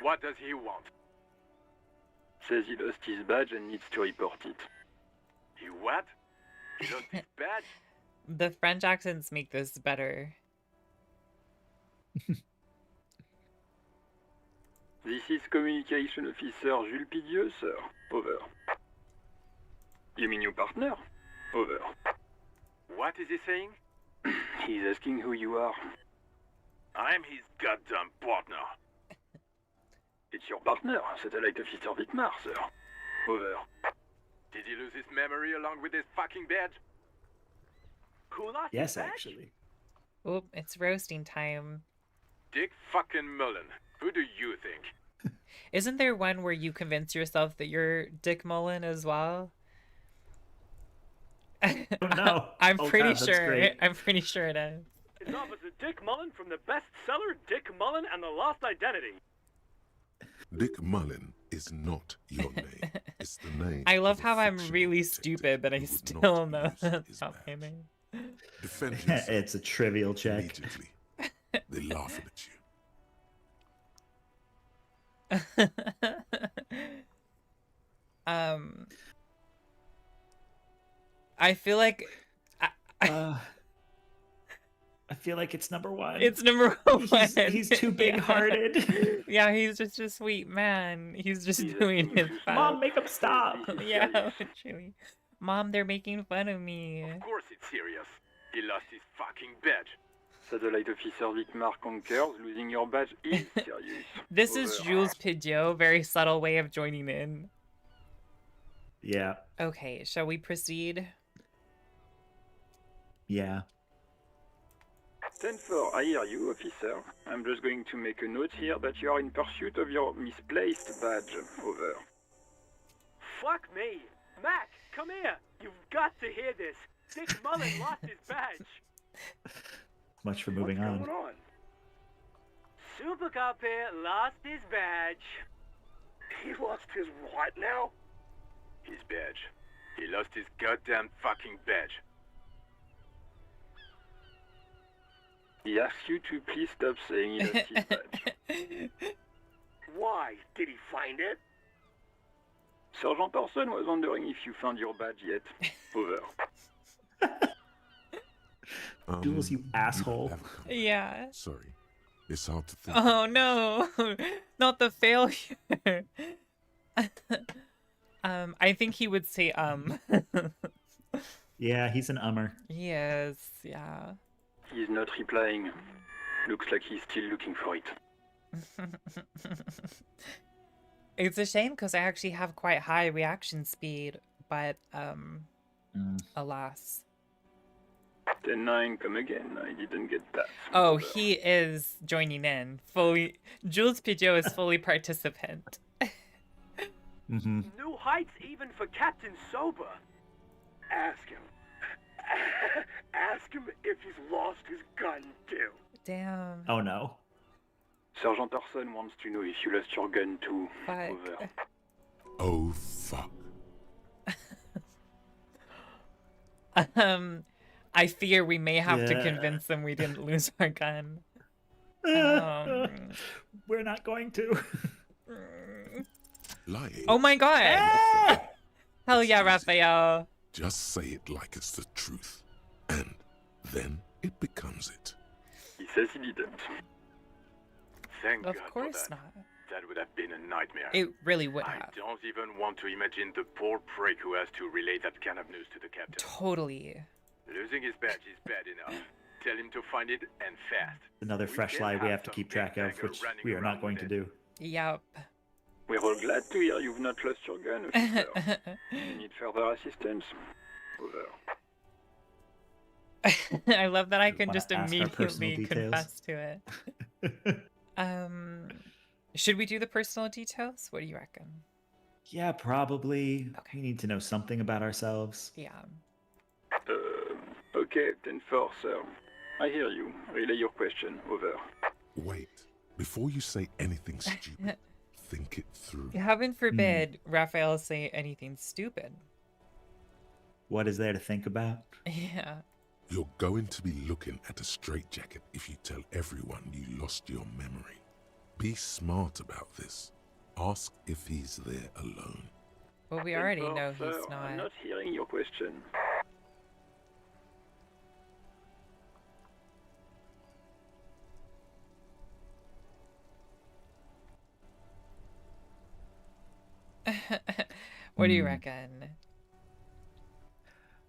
What does he want? Says he lost his badge and needs to report it. He what? He lost his badge? The French accents make this better. This is Communication Officer Jules Pidieux, sir. Over. You mean your partner? Over. What is he saying? He's asking who you are. I'm his goddamn partner. It's your partner, Satellite Officer Wittmar, sir. Over. Did he lose his memory along with his fucking badge? Who lost Yes, his badge? actually. Oop, it's roasting time. Dick fucking Mullen. Who do you think? Isn't there one where you convince yourself that you're Dick Mullen as well? No. I'm Oh, pretty God, that's sure. great. I'm pretty sure it is. It's Officer Dick Mullen from the bestseller Dick Mullen and the Lost Identity. Dick Mullen is not your name. It's the name. I love of a how I'm fictional really detective stupid, but I who would still not know use that's his not my badge. name. Defend yourself. It's a trivial check. Immediately. They're laughing at you. I feel like I feel like it's number one. it's number one. He's too big-hearted. Yeah, he's just a sweet man. He's just doing his best. Mom, make him stop. Yeah, literally. Mom, they're making fun of me. Of course it's serious. He lost his fucking badge. Satellite Officer Vicmar Conkers, losing your badge is serious. This is Over. Jules Pidgeot, very subtle way of joining in. Yeah. Okay, shall we proceed? Yeah. 10-4, I hear you, officer. I'm just going to make a note here that you are in pursuit of your misplaced badge. Over. Fuck me. Mac, come here. You've got to hear this. Dick Mullen lost his badge. Much for moving on. What's going on? Super Cop here lost his badge. He lost his what now? His badge. He lost his goddamn fucking badge. He asks you to please stop saying he lost his badge. Why? Did he find it? Sergeant Orson was wondering if you found your badge yet. Over. Jules, you asshole. have come. Yeah. Sorry. It's hard to think. Oh no, not the failure. I think he would say Yeah, he's an ummer. Yes, yeah. He's not replying. Looks like he's still looking for it. It's a shame because I actually have quite high reaction speed, but alas. 10-9, come again. I didn't get that. Oh, he is joining in fully. Jules Pidgeot is fully participant. New heights even for Captain Sober. Ask him. Ask him if he's lost his gun too. Damn. Oh no. Sergeant Orson wants to know if you lost your gun too. Fuck. Over. Oh, fuck. I fear we may have to Yeah. convince them we didn't lose our gun. We're not going to. Lying. Oh my god! Hell yeah, Raphael. Just say it like it's the truth. And then it becomes it. He says he didn't. Thank Of God course for that. not. That would have been a nightmare. It really would I have. don't even want to imagine the poor prick who has to relay that kind of news to the captain. Totally. Losing his badge is bad enough. Tell him to find it and fast. Another fresh lie we have to keep track of, which we are not going to do. Yep. We're all glad to hear you've not lost your gun, officer. You need further assistance? Over. I love that I can Wanna just ask our personal immediately details? confess to it. Should we do the personal details? What do you reckon? Yeah, probably. We need to know something about ourselves. Yeah. Okay, 10-4, sir. I hear you. Relay your question. Over. Wait. Before you say anything stupid, think it through. Heaven forbid Raphael say anything stupid. What is there to think about? Yeah. You're going to be looking at a straitjacket if you tell everyone you lost your memory. Be smart about this. Ask if he's there alone. Well, we already 10-4, know sir. he's not. I'm not hearing your question. What do you reckon?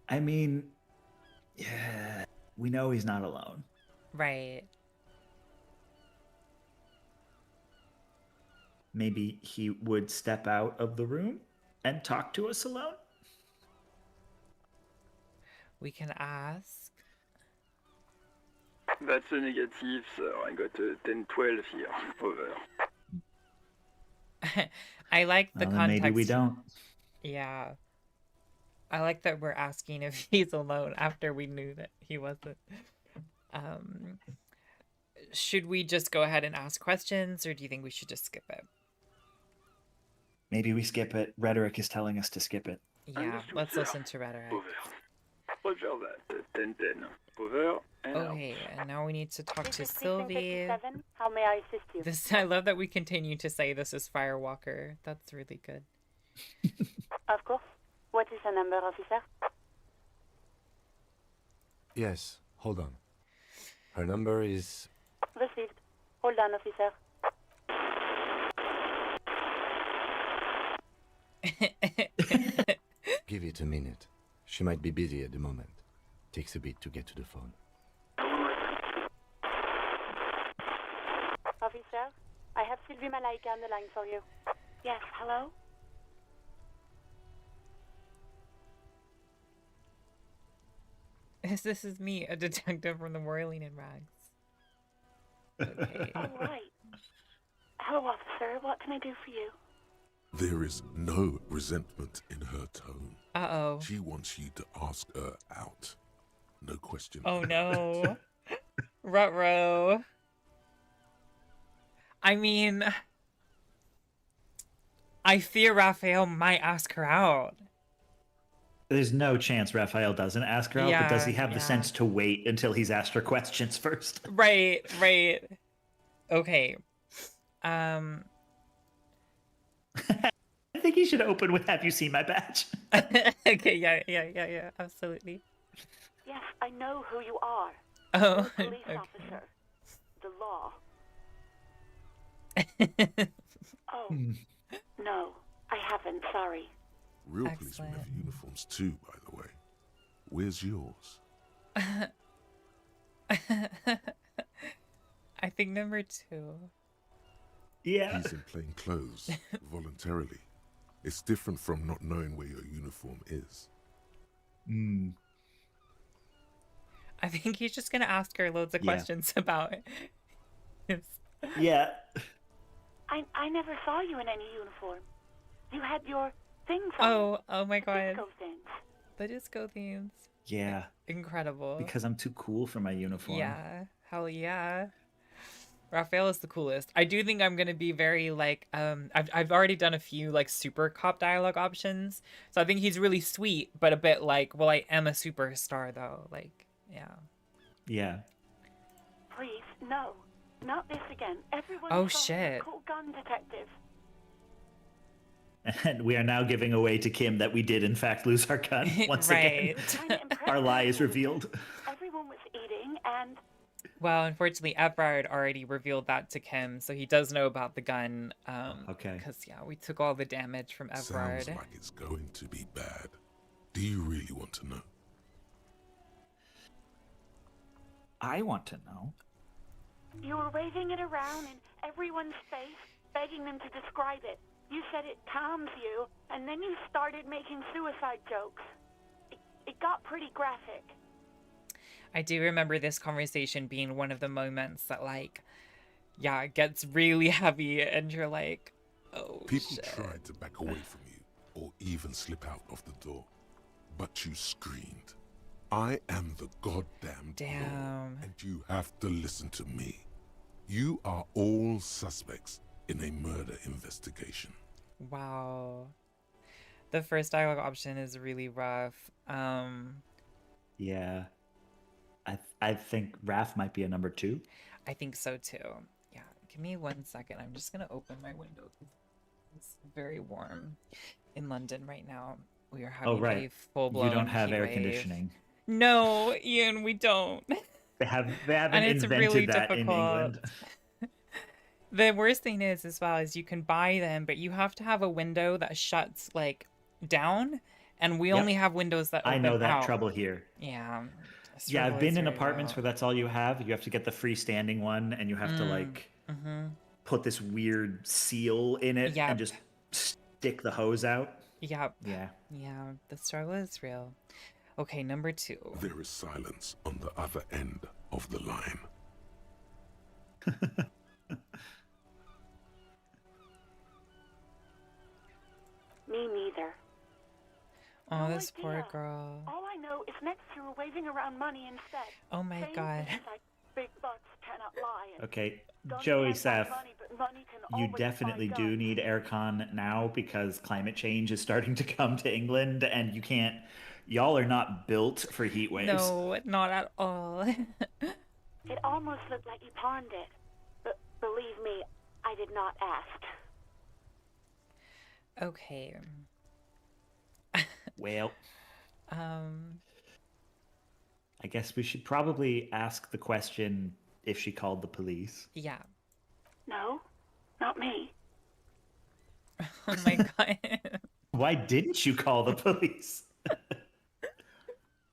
I mean, yeah, we know he's not alone. Right. Maybe he would step out of the room and talk to us alone? We can ask. That's a negative, sir. I got a 10-12 here. Over. I like the Well, then context. maybe we don't. Yeah. I like that we're asking if he's alone after we knew that he wasn't. Should we just go ahead and ask questions, or do you think we should just skip it? Maybe we skip it. Rhetoric is telling us to skip it. Yeah, let's listen to rhetoric. Roger that. 10-10. Over and out. Okay, and now we need to talk This to is precinct Sylvie. 57. How may I assist you? This I love that we continue to say this is Firewalker. That's really good. Of course. What is the number, officer? Yes, hold on. Her number is... Received. Hold on, officer. Give it a minute. She might be busy at the moment. Takes a bit to get to the phone. Officer, I have Sylvie Malaika on the line for you. Yes, hello? This is me, a detective from the Roiling in Rags. Okay. All right. Hello, officer. What can I do for you? There is no resentment in her tone. Uh-oh. She wants you to ask her out. No question. Oh no. Ruh-roh. I mean, I fear Raphael might ask her out. There's no chance Raphael doesn't ask her out, but does he have the sense to wait until he's asked her questions first? Right, right. Okay. I think he should open with "Have you seen my badge?" Okay, yeah, absolutely. Yes, I know who you are. Oh, You're a police okay. officer. The law. Oh, no, I haven't. Sorry. Real policemen have uniforms too, by the way. Where's yours? I think number 2. Yeah. He's in plain clothes, voluntarily. It's different from not knowing where your uniform is. I think he's just gonna ask her loads of questions about it. Yeah. I never saw you in any uniform. You had your things on. Oh my god. Disco things. The disco themes. Yeah. Incredible. Because I'm too cool for my uniform. Yeah. Hell yeah. Raphael is the coolest. I do think I'm gonna be very like I've already done a few like super cop dialogue options. So I think he's really sweet, but a bit like, well, I am a superstar though. Like, yeah. Yeah. Please, no. Not this again. Everyone Oh, saw shit. a cool gun detective. And we are now giving away to Kim that we did in fact lose our gun once again. Our lie is revealed. Everyone was eating and Well, unfortunately, Everard already revealed that to Kim, so he does know about the gun. Okay. Because, yeah, we took all the damage from Everard. Sounds like it's going to be bad. Do you really want to know? I want to know. you were waving it around in everyone's face, begging them to describe it. You said it calms you, and then you started making suicide jokes. It got pretty graphic. I do remember this conversation being one of the moments that, like, yeah, it gets really heavy, and you're like, oh, People shit. tried to back away from you, or even slip out of the door, but you screamed, I am the goddamn law, and you have to listen to me. You are all suspects in a murder investigation. Wow. The first dialogue option is really rough. Yeah. I think Raph might be a number 2. I think so too. Yeah, give me 1 second. I'm just gonna open my window. It's very warm in London right now. We are having a full-blown You don't have heat air wave. conditioning. No, Ian, we don't. They haven't And it's invented really that difficult. in England. The worst thing is, as well, is you can buy them, but you have to have a window that shuts like down, and we Yep. only have windows that open I know that out. trouble here. Yeah. Yeah, I've been in very apartments real. where that's all you have. You have to get the freestanding one, and you have to like put this weird seal in it Yep. and just stick the hose out. Yep. Yeah. Yeah, the struggle is real. Okay, number 2. There is silence on the other end of the line. Me neither. Oh, No this poor idea. girl. All I know is next you were waving around money instead. Oh my Saying god. things like big bucks cannot lie. And Okay, guns Joey can't buy Seth, money, but money can you always definitely buy do guns. need aircon now because climate change is starting to come to England, and you can't Y'all are not built for heat waves. No, not at all. It almost looked like you pawned it. But believe me, I did not ask. Okay. Well, Um, I guess we should probably ask the question if she called the police. yeah. No, not me. Oh my god. Why didn't you call the police?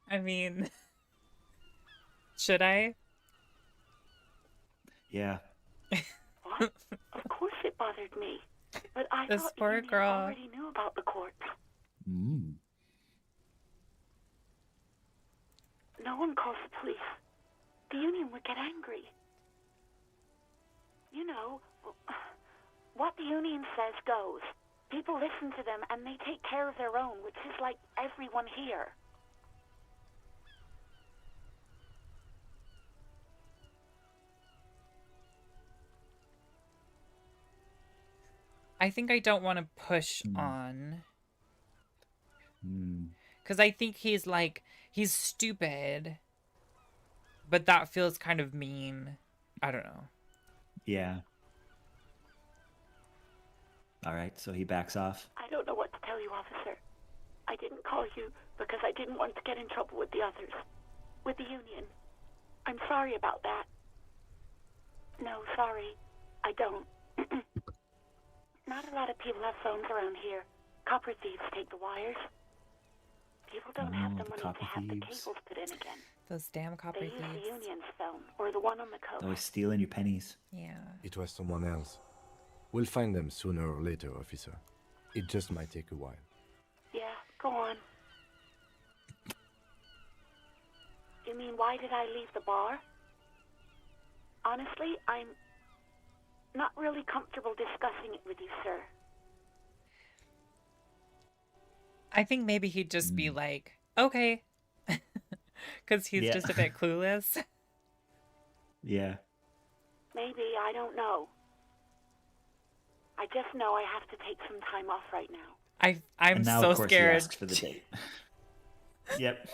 I mean, should I? Yeah. What? Of course it bothered me. But I This thought poor Union girl. already knew about the court. Mm. No one calls the police. The Union would get angry. You know, what the Union says goes. People listen to them and they take care of their own, which is like everyone here. I think I don't want to push on. Mm. Because I think he's like, he's stupid. But that feels kind of mean. I don't know. Yeah. All right, so he backs off. I don't know what to tell you, officer. I didn't call you because I didn't want to get in trouble with the others. With the Union. I'm sorry about that. No, sorry. I don't. Not a lot of people have phones around here. Copper thieves take the wires. People don't have the money to have the cables put in again. Those damn copper They use thieves. the Union's phone, or the one on the coast. Always stealing your pennies. Yeah. It was someone else. We'll find them sooner or later, officer. It just might take a while. Yeah, go on. You mean, why did I leave the bar? Honestly, I'm not really comfortable discussing it with you, sir. I think maybe he'd just be like, okay. Because he's Yeah. just a bit clueless. Yeah. Maybe, I don't know. I just know I have to take some time off right now. I'm And now, so of course, he scared. asks for the date. Yep.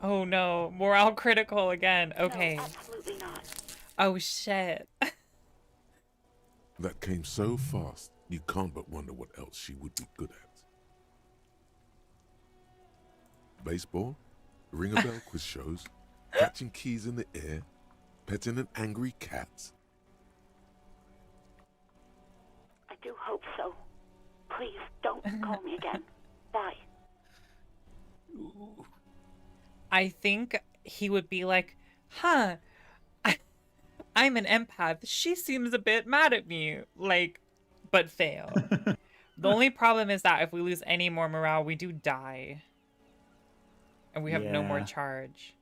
Oh no, morale critical again. Okay. No, absolutely not. Oh shit. That came so fast, you can't but wonder what else she would be good at. Baseball, ring a bell quiz shows, catching keys in the air, petting an angry cat. I do hope so. Please, don't call me again. Bye. I think he would be like, huh, I'm an empath. She seems a bit mad at me. Like, but fail. The only problem is that if we lose any more morale, we do die. And we have no more Yeah. charge.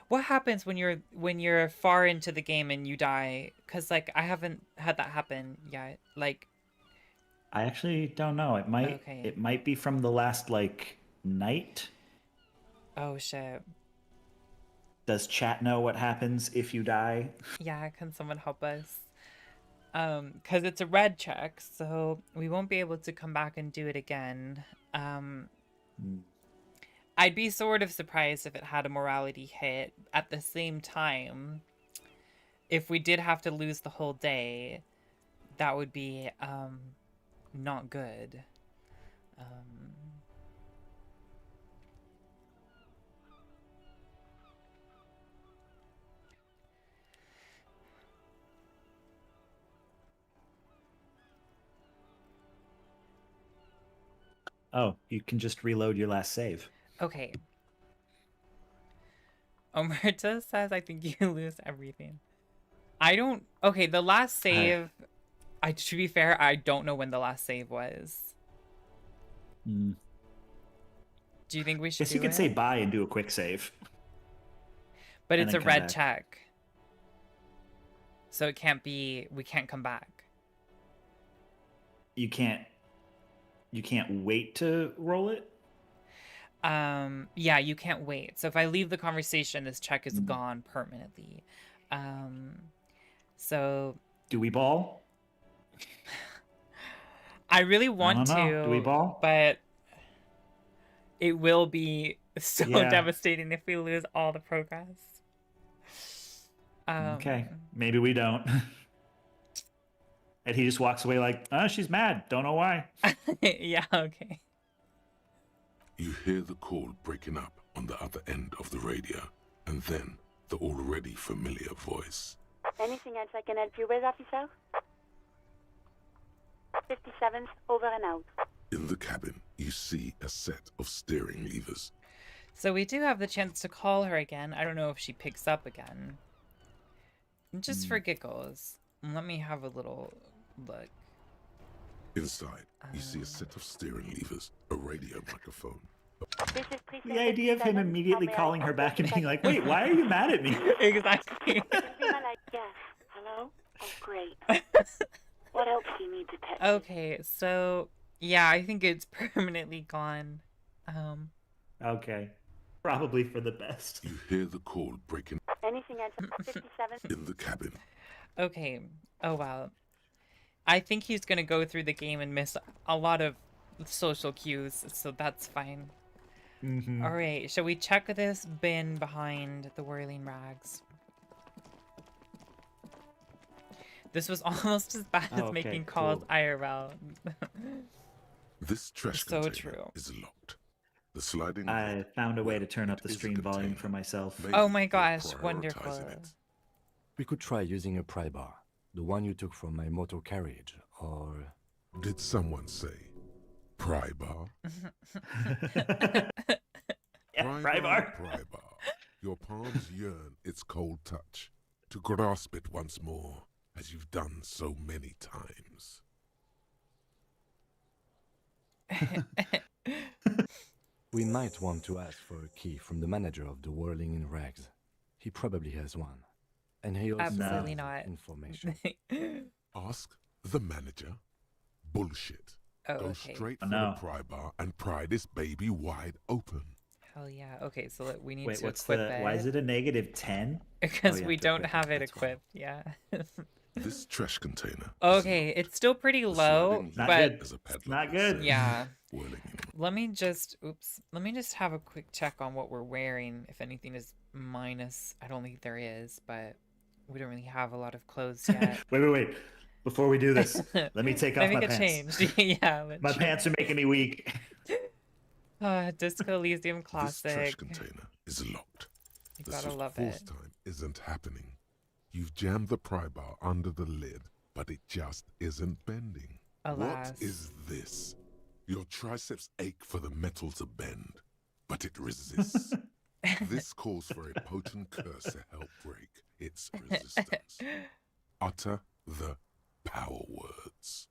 What happens when you're far into the game and you die? Because, like, I haven't had that happen yet. Like, I actually don't know. It might Okay. it might be from the last night. oh shit. Does chat know what happens if you die? Yeah, can someone help us? Because it's a red check, so we won't be able to come back and do it again. I'd be sort of surprised if it had a morality hit. At the same time, if we did have to lose the whole day, that would be not good. Oh, you can just reload your last save. Okay. Omerta says, I think you lose everything. I don't... Okay, the last save... to be fair, I don't know when the last save was. Mm. Do you think we should Guess you do could it? say bye and do a quick save. But and it's a then come red back. check. So it can't be... We can't come back. You can't wait to roll it? Yeah, you can't wait. So if I leave the conversation, this check is gone permanently. So... Do we ball? I really want don't know. to, Do we ball? but it will be so Yeah. devastating if we lose all the progress. Okay, maybe we don't. And he just walks away like, oh, she's mad. Don't know why. Yeah, okay. You hear the call breaking up on the other end of the radio, and then the already familiar voice. Anything else I can help you with, officer? 57's over and out. In the cabin, you see a set of steering levers. So we do have the chance to call her again. I don't know if she picks up again. Just for giggles. Let me have a little look. Inside, you see a set of steering levers, a radio microphone. This is precinct The idea of him 57. immediately How may I calling her help back you? and being like, wait, why are you mad at me? Exactly. Be my like, yes. Hello? Oh, great. What else do you need to tell me? Okay, so yeah, I think it's permanently gone. Okay. Probably for the best. You hear the call breaking Anything else? 57. in the cabin. Okay. Oh wow. I think he's gonna go through the game and miss a lot of social cues, so that's fine. Mm-hmm. All right, shall we check this bin behind the whirling rags? This was almost as bad as Okay, making calls cool. IRL. This trash So container true. is locked. The sliding I found a way to turn up the is a stream volume container. for myself. Maybe Oh my you're gosh, prioritizing wonderful. it. We could try using a pry bar, the one you took from my motor carriage, or... Did someone say pry bar? Yeah, pry bar. Pry bar. Your palms yearn its cold touch, to grasp it once more, as you've done so many times. We might want to ask for a key from the manager of the Whirling in Rags. He probably has one. And he also Absolutely has not. information. Ask the manager. Bullshit. Oh, Go okay. straight Oh, for no. the pry bar and pry this baby wide open. Hell yeah. Okay, so we need Wait, to what's equip the? it. Why is it a negative 10? Because you we have to don't equip have it that's fine. equipped. Yeah. This trash container. is Okay, locked. it's still pretty The low, sliding Not but good. as a padlock Not would good. say, yeah. whirling in. Let me just have a quick check on what we're wearing. If anything is minus, I don't think there is, but we don't really have a lot of clothes yet. Wait. Before we do this, let me take off Let me my get pants. changed. Yeah. My pants are making me weak. Disco Elysium This trash classic. container is locked. You The gotta swift love force it. time isn't happening. You've jammed the pry bar under the lid, but it just isn't bending. Alas. What is this? Your triceps ache for the metal to bend, but it resists. This calls for a potent curse to help break its resistance. Utter the power words.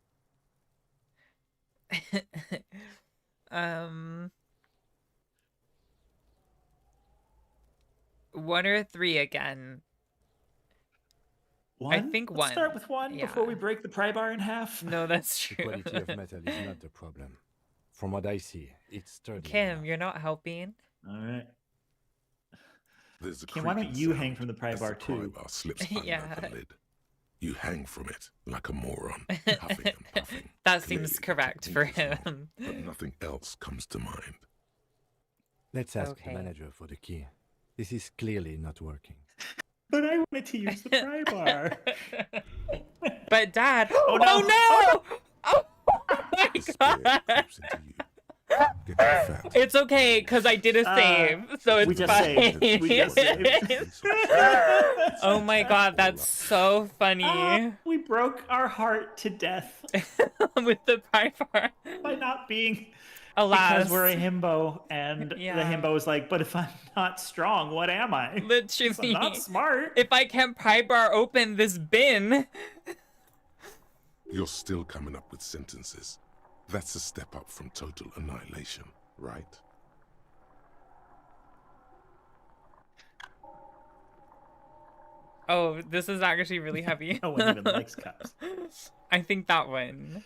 One or three again. One? think Let's start one. with one Yeah. before we break the pry bar in half. No, that's The true. quality of metal is not the problem. From what I see, it's sturdy. Kim, enough. you're not helping. All right. There's a Kim, why don't creaking you sound hang from the pry as bar the pry too? bar slips under Yeah. the lid. You hang from it like a moron, huffing and puffing. That seems Clearly, correct technique for is wrong, him. but nothing else comes to mind. Let's ask Okay. the manager for the key. This is clearly not working. But I wanted to use the pry bar. But Dad, Oh, no. oh no! Oh my Despair god! creeps into you. Get fat. It's okay, because I did a save, so it's we just fine. saved. We just saved. Oh my god, that's so funny. We broke our heart to death With the pry bar. by not being. Alas. Because we're a himbo, and Yeah. the himbo is like, but if I'm not strong, what am I? Literally. I'm not smart. If I can't pry bar open this bin. You're still coming up with sentences. That's a step up from total annihilation, right? Oh, this is actually really heavy. No one even likes cups. I think that one.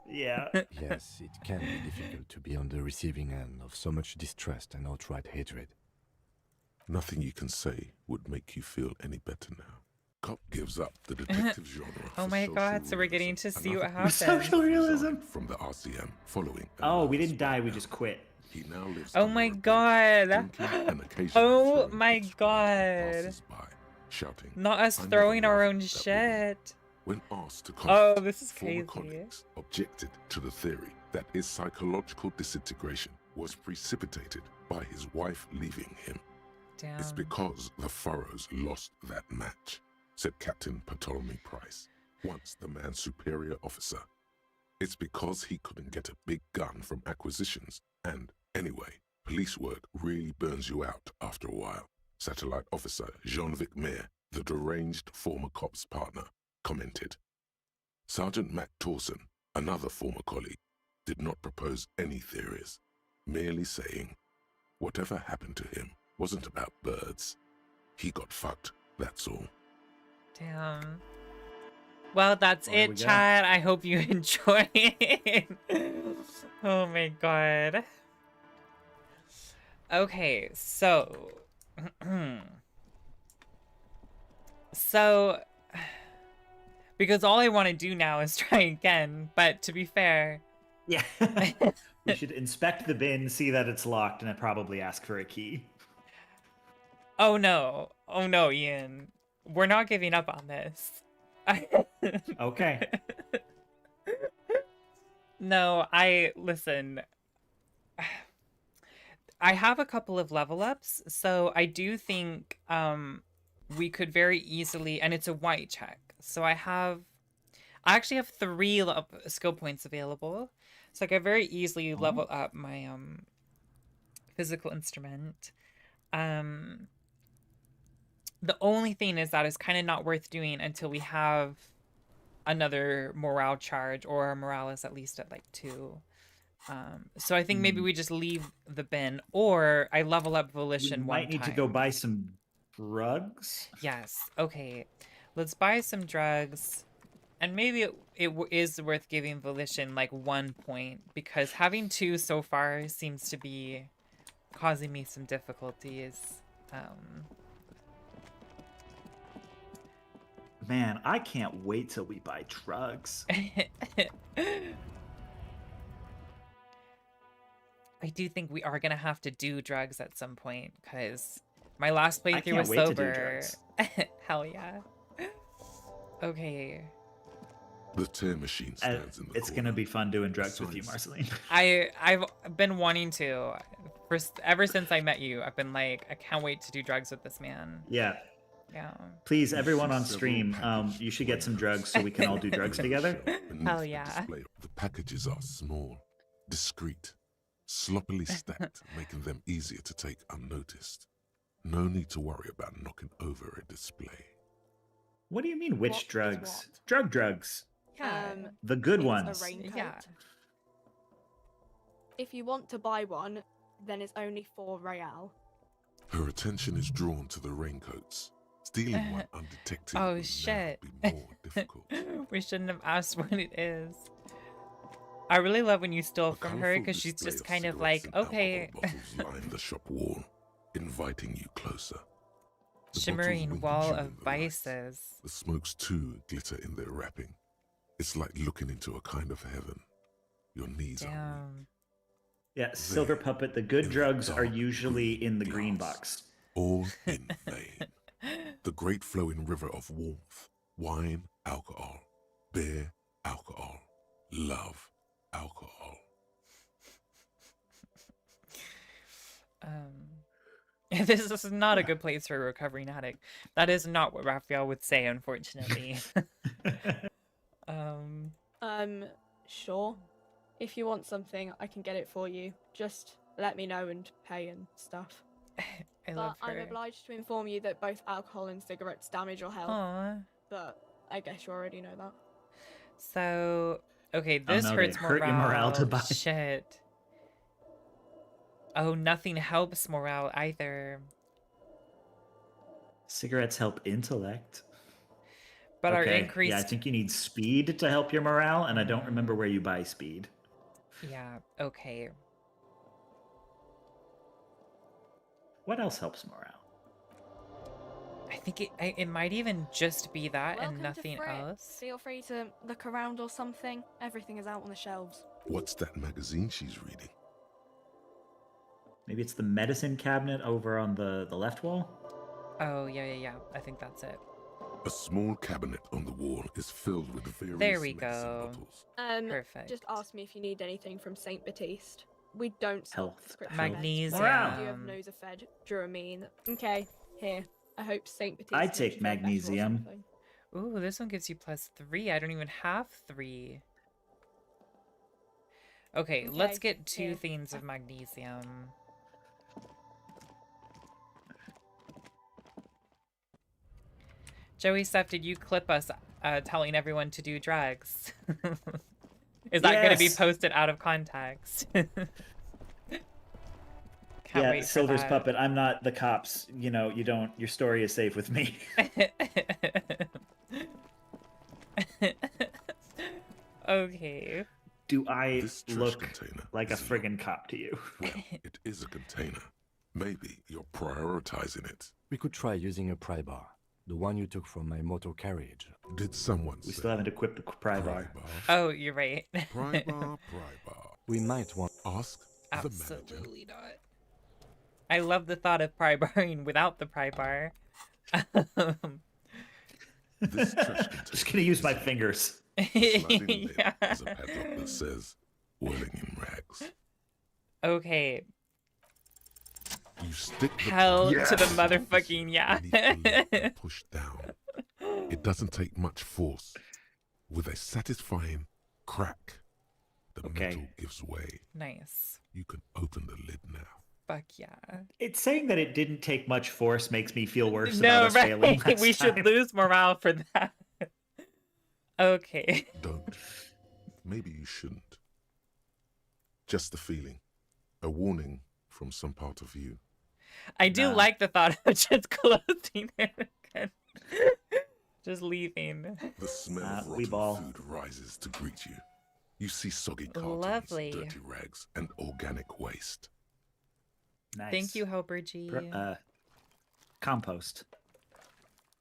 Yeah. Yes, it can be difficult to be on the receiving end of so much distrust and outright hatred. Nothing you can say would make you feel any better now. Cop gives up the detective genre. Oh for my social god, so we're getting realism. to see what Another happens. Social realism. from the RCM following. Oh, we another didn't die. We spell. just quit. He now lives Oh under my a bridge, god. drinking and occasionally Oh throwing my pitchforks at god. passers-by, shouting, Not us "I never throwing our loved own that woman." shit. When asked to Oh, comment, this is former crazy. colleagues objected to the theory that his psychological disintegration was precipitated by his wife leaving him. Damn. It's because the Furrows lost that match, said Captain Ptolemy Price, once the man's superior officer. It's because he couldn't get a big gun from acquisitions, and anyway, police work really burns you out after a while, Satellite Officer Jean-Vic Mayer, the deranged former cop's partner, commented. Sergeant Matt Torson, another former colleague, did not propose any theories, merely saying, whatever happened to him wasn't about birds. He got fucked, that's all. Damn. Well, that's There we it, go. chat. I hope you enjoy it. Oh my god. Okay, so... so... Because all I want to do now is try again, but to be fair... Yeah. We should inspect the bin, see that it's locked, and I'd probably ask for a key. Oh no, Ian. We're not giving up on this. Okay. No, listen. I have a couple of level ups, so I do think we could very easily, and it's a white check. So I actually have 3 skill points available. So I could very easily level up my physical instrument. The only thing is that it's kind of not worth doing until we have another morale charge, or our morale is at least at like 2. So I think maybe we just leave the bin, or I level up volition We might need to go buy some drugs. Yes. Okay. Let's buy some drugs, and maybe it is worth giving volition like 1 point, because having 2 so far seems to be causing me some difficulties. Man, I can't wait till we buy drugs. I do think we are gonna have to do drugs at some point, because my last playthrough can't was wait to do sober. drugs. Hell yeah. Okay. The tear machine stands in the It's corner. gonna be fun doing drugs with you, Marceline. I've been wanting to. Ever since I met you, I've been like, I can't wait to do drugs with this man. Yeah. Yeah. Please, everyone on stream, you should get some drugs so we can all do drugs together. Hell yeah. The packages are small, discreet, sloppily stacked, making them easier to take unnoticed. No need to worry about knocking over a display. What do you mean, which What is drugs? what? Drugs. Yeah. The good It's ones. a raincoat. Yeah. If you want to buy one, then it's only 4 real. Her attention is drawn to the raincoats. Stealing one undetected Oh will shit. now be more difficult. We shouldn't have asked what it is. I really love when you steal A from her, colourful because she's display just of kind of cigarettes like, and okay. alcohol bottles line the shop wall, inviting you closer. The Shimmering bottles wall wink at of you in the light. vices. The smokes too glitter in their wrapping. It's like looking into a kind of heaven. Your knees are weak. Damn. Yeah, Silver Puppet, the good in the drugs are dark usually green in the green glass. box. All in vain. The great flowing river of warmth, wine, alcohol, beer, alcohol, love, alcohol. This is not a good place for a recovering addict. That is not what Raphael would say, unfortunately. Sure. If you want something, I can get it for you. Just let me know and pay and stuff. I love But I'm her. obliged to inform you that both alcohol and cigarettes damage your health. Aw. But I guess you already know that. So, okay, Oh this no, they hurts hurt morale. your morale to buy. Shit. Oh, nothing helps morale either. Cigarettes help intellect. But our Okay, increased... Yeah, I think you need speed to help your morale, and I don't remember where you buy speed. Yeah, okay. What else helps morale? I think it might even just be that Welcome and to nothing Frick. else. Feel free to look around or something. Everything is out on the shelves. What's that magazine she's reading? Maybe it's the medicine cabinet over on the left wall? Oh, yeah. I think that's it. A small cabinet on the wall is filled with various There we medicine go. bottles. Perfect. Just ask me if you need anything from Saint Baptiste. We don't stock Health. prescription Magnesium. meds, but we do have Nosafed, Duramine. Okay, here. I hope Saint Baptiste I'd makes you take feel better or magnesium. something. Ooh, this one gives you +3. I don't even have 3. Okay, let's Okay, get 2 here. themes of magnesium. Joey Steph, did you clip us telling everyone to do drugs? Is that going to be Yes. posted out of context? Can't wait for Silver's that. puppet. I'm not the cops. You know, you don't. Your story is safe with me. Okay. Do I This trash look container like a is friggin' cop to you? Well, it is a container. Maybe you're prioritizing it. We could try using a pry bar, the one you took from my motor carriage. Did someone We say still haven't equipped the pry bar. Oh, you're right. Pry bar, pry bar. We might want... Ask the manager. Absolutely not. I love the thought of pry barring without the pry bar. This trash container Just gonna use my fingers. sliding lid Yeah. has a padlock that says "Whirling in rags." Okay. You stick the Hell padlock to the beneath motherfucking yeah. the lid and push down. It doesn't take much force. With a satisfying crack, the metal gives way. Nice. You can open the lid now. Fuck yeah. It's saying that it didn't take much force makes me feel worse No, about us failing right. last We should time. lose morale for that. Okay. Don't. Maybe you shouldn't. Just a feeling. A warning from some part of you. I do like the thought of just closing it again. Just leaving. The smell of we rotten ball. food rises to greet you. You see soggy cartons, Lovely. dirty rags, and organic waste. Nice. Thank you, Helper G. Compost.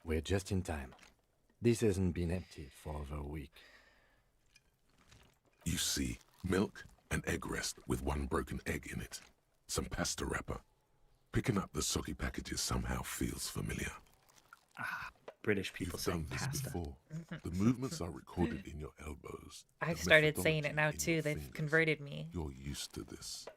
We're just in time. This hasn't been emptied for over a week. You see milk and egg rest with one broken egg in it. Some pasta wrapper. Picking up the soggy packages somehow feels familiar. British people You've saying done this pasta. before. The movements are recorded in your elbows. I've the started saying it methodology now in too. your They've fingers. converted me. You're used to this.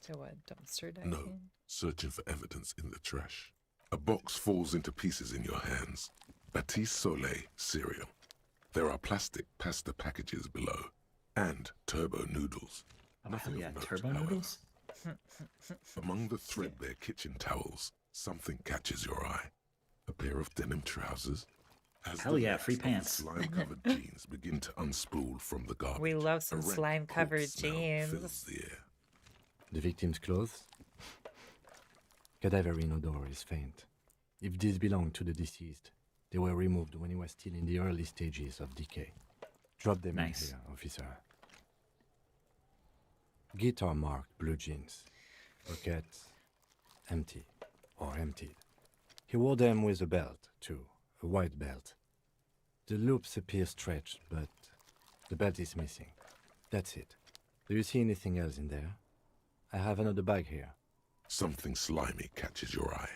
To what? Dumpster diving? No, searching for evidence in the trash. A box falls into pieces in your hands. Batiste Soleil cereal. There are plastic pasta packages below, and turbo noodles. Nothing of note, turbo however. noodles? Among the threadbare kitchen towels, something catches your eye. A pair of denim trousers. As Hell the yeah, legs free of the pants. slime-covered jeans begin to unspool from the garbage. We love some a rank slime-covered corpse smell fills jeans. the air. The victim's clothes? Cadaverine odor is faint. If these belong to the deceased, they were removed when he was still in the early stages of decay. Drop them Nice. in here, officer. Guitar marked blue jeans. Pockets empty or emptied. He wore them with a belt, too, a white belt. The loops appear stretched, but the belt is missing. That's it. Do you see anything else in there? I have another bag here. Something slimy catches your eye.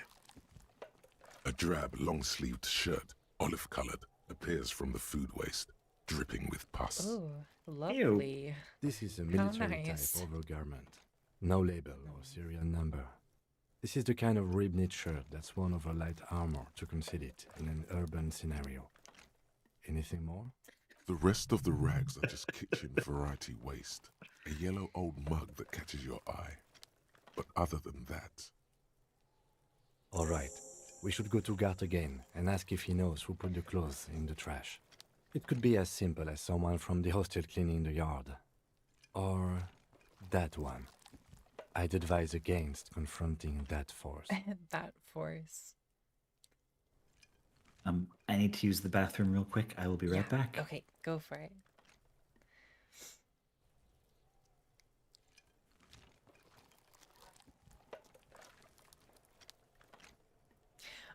A drab, long-sleeved shirt, olive-colored, appears from the food waste, dripping with pus. Oh, lovely. This is a How military nice. type overgarment. No label or serial number. This is the kind of rib-knit shirt that's worn over light armor to conceal it in an urban scenario. Anything more? The rest of the rags are just kitchen variety waste. A yellow old mug that catches your eye. But other than that, All right. We should go to Gart again and ask if he knows who put the clothes in the trash. It could be as simple as someone from the hostel cleaning the yard. Or that one. I'd advise against confronting that force. That force. I need to use the bathroom real quick. I will be right back. Okay, go for it.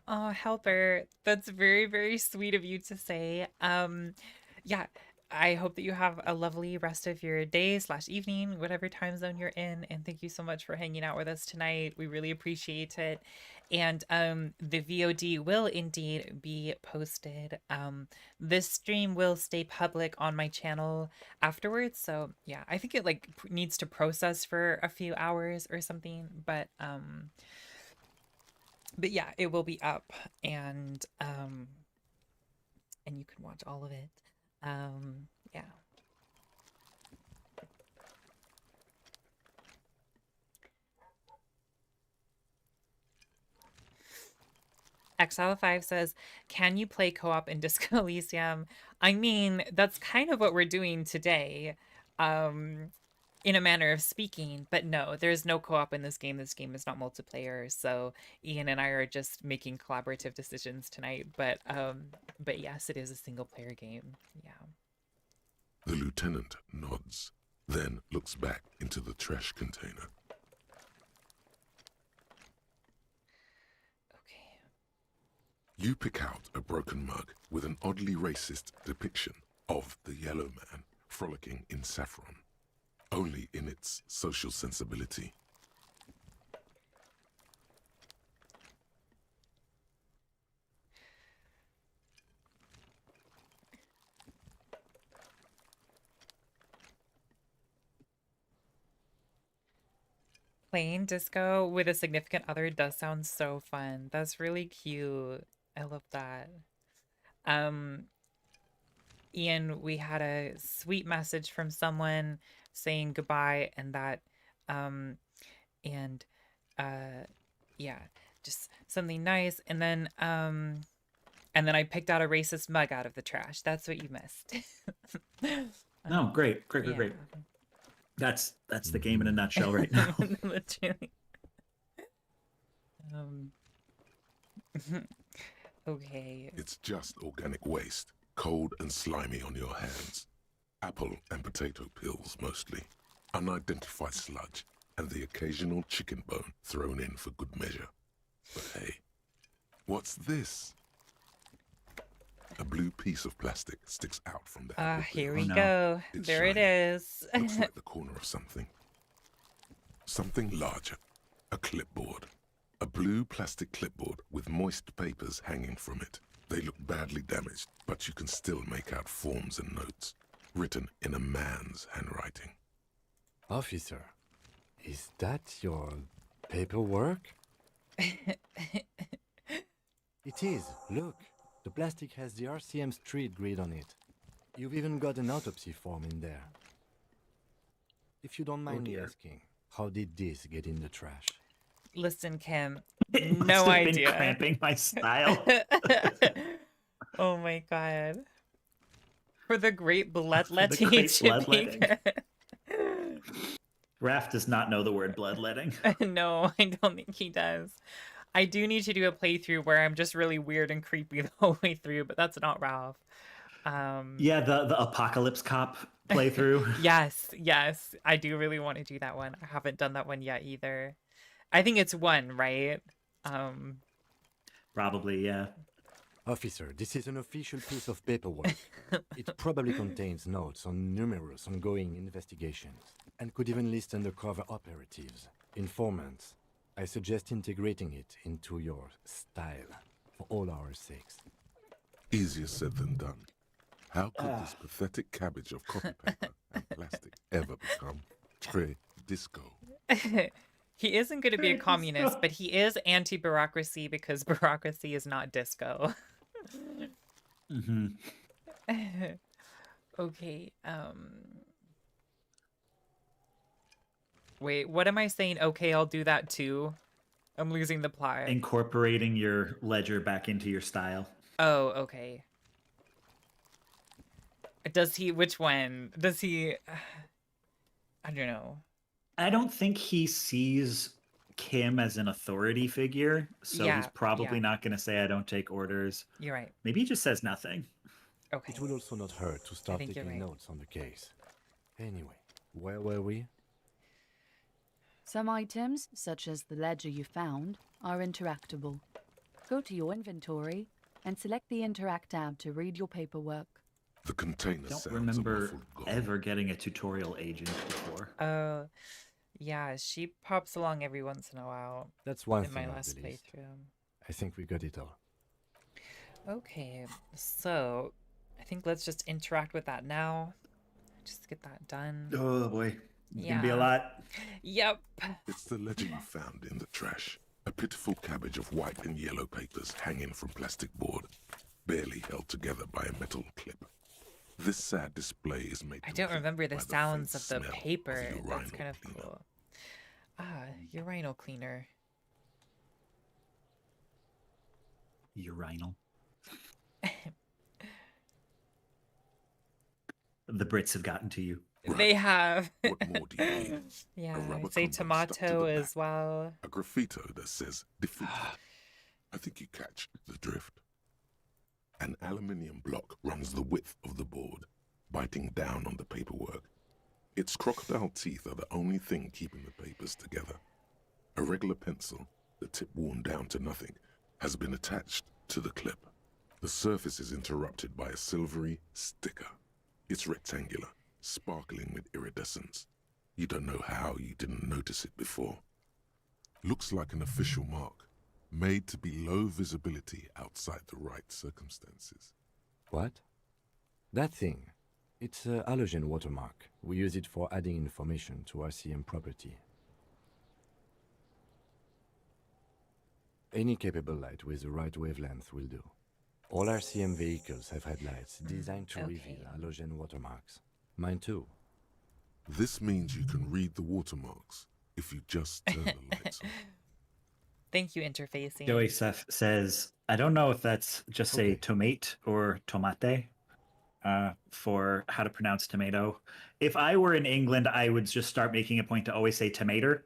Oh, Helper, that's very, very sweet of you to say. Yeah, I hope that you have a lovely rest of your day / evening, whatever time zone you're in. And thank you so much for hanging out with us tonight. We really appreciate it. And the VOD will indeed be posted. This stream will stay public on my channel afterwards. So yeah, I think it like needs to process for a few hours or something. But yeah, it will be up, and you can watch all of it. Yeah. Exile5 says, can you play co-op in Disco Elysium? I mean, that's kind of what we're doing today, in a manner of speaking, but no, there's no co-op in this game. This game is not multiplayer, so Ian and I are just making collaborative decisions tonight, but yes, it is a single player game. Yeah. The lieutenant nods, then looks back into the trash container. You pick out a broken mug with an oddly racist depiction of the yellow man frolicking in saffron, only in its social sensibility. Playing disco with a significant other does sound so fun. That's really cute. I love that. Ian, we had a sweet message from someone saying goodbye, and that yeah, just something nice, and then I picked out a racist mug out of the trash. That's what you missed. No, great. Yeah. That's the game in a nutshell right now. Literally. Okay. It's just organic waste, cold and slimy on your hands. Apple and potato peels mostly, unidentified sludge, and the occasional chicken bone thrown in for good measure. But hey, what's this? A blue piece of plastic sticks out from the apple peel. Here we go. It's there shiny. it is. Looks like the corner of something. Something larger. A clipboard. A blue plastic clipboard with moist papers hanging from it. They look badly damaged, but you can still make out forms and notes, written in a man's handwriting. Officer, is that your paperwork? It is. Look, the plastic has the RCM street grid on it. You've even got an autopsy form in there. If you don't mind me asking, how did this get in the trash? Listen, Kim, It must no have idea. been cramping my style. Oh my god. For the great bloodletting, great it should be bloodletting. good. Raph does not know the word bloodletting. No, I don't think he does. I do need to do a playthrough where I'm just really weird and creepy the whole way through, but that's not Ralph. Yeah, the Apocalypse Cop playthrough. Yes, I do really want to do that one. I haven't done that one yet either. I think it's one, right? Probably, yeah. Officer, this is an official piece of paperwork. It probably contains notes on numerous ongoing investigations, and could even list undercover operatives, informants. I suggest integrating it into your style, for all our sakes. Easier said than done. How could this pathetic cabbage of copy paper and plastic ever become pre-disco? He isn't going to be a communist, but he is anti-bureaucracy because bureaucracy is not disco. Mm-hmm. Okay. Wait, what am I saying? Okay, I'll do that too. I'm losing the plot. Incorporating your ledger back into your style. Oh, okay. Does he? Which one? Does he? I don't know. I don't think he sees Kim as an authority figure, so Yeah, he's probably yeah. not going to say, I don't take orders. You're right. Maybe he just says nothing. Okay. It would also not hurt to start think you're taking right. notes on the case. Anyway, where were we? Some items, such as the ledger you found, are interactable. Go to your inventory and select the Interact tab to read your paperwork. The container I don't sounds remember a muffled gong. ever getting a tutorial agent before. Yeah, she pops along every once in a while. That's one in my thing off last the list. playthrough. I think we got it all. Okay, so I think let's just interact with that now. Just get that done. Oh boy, it's gonna be a Yeah. lot. Yep. It's the ledger you found in the trash. A pitiful cabbage of white and yellow papers hanging from plastic board, barely held together by a metal clip. This sad display is made I don't remember the by the sounds faint of the smell of paper. That's urinal kind of cleaner. cool. Ah, urinal cleaner. Urinal. The Brits have gotten to you. They have. What more do you need? Yeah, A I rubber say combo stuck to tomato the as well. A graffito that says defeated. I think you catch the drift. An aluminium block runs the width of the board, biting down on the paperwork. Its crocodile teeth are the only thing keeping the papers together. A regular pencil, the tip worn down to nothing, has been attached to the clip. The surface is interrupted by a silvery sticker. It's rectangular, sparkling with iridescence. You don't know how you didn't notice it before. Looks like an official mark, made to be low visibility outside the right circumstances. What? That thing. It's a halogen watermark. We use it for adding information to RCM property. Any capable light with the right wavelength will do. All RCM vehicles have headlights designed to reveal halogen watermarks. Mine too. This means you can read the watermarks if you just turn the lights on. Thank you, interfacing. Joey says, I don't know if that's just say tomate or tomate for how to pronounce tomato. If I were in England, I would just start making a point to always say tomato.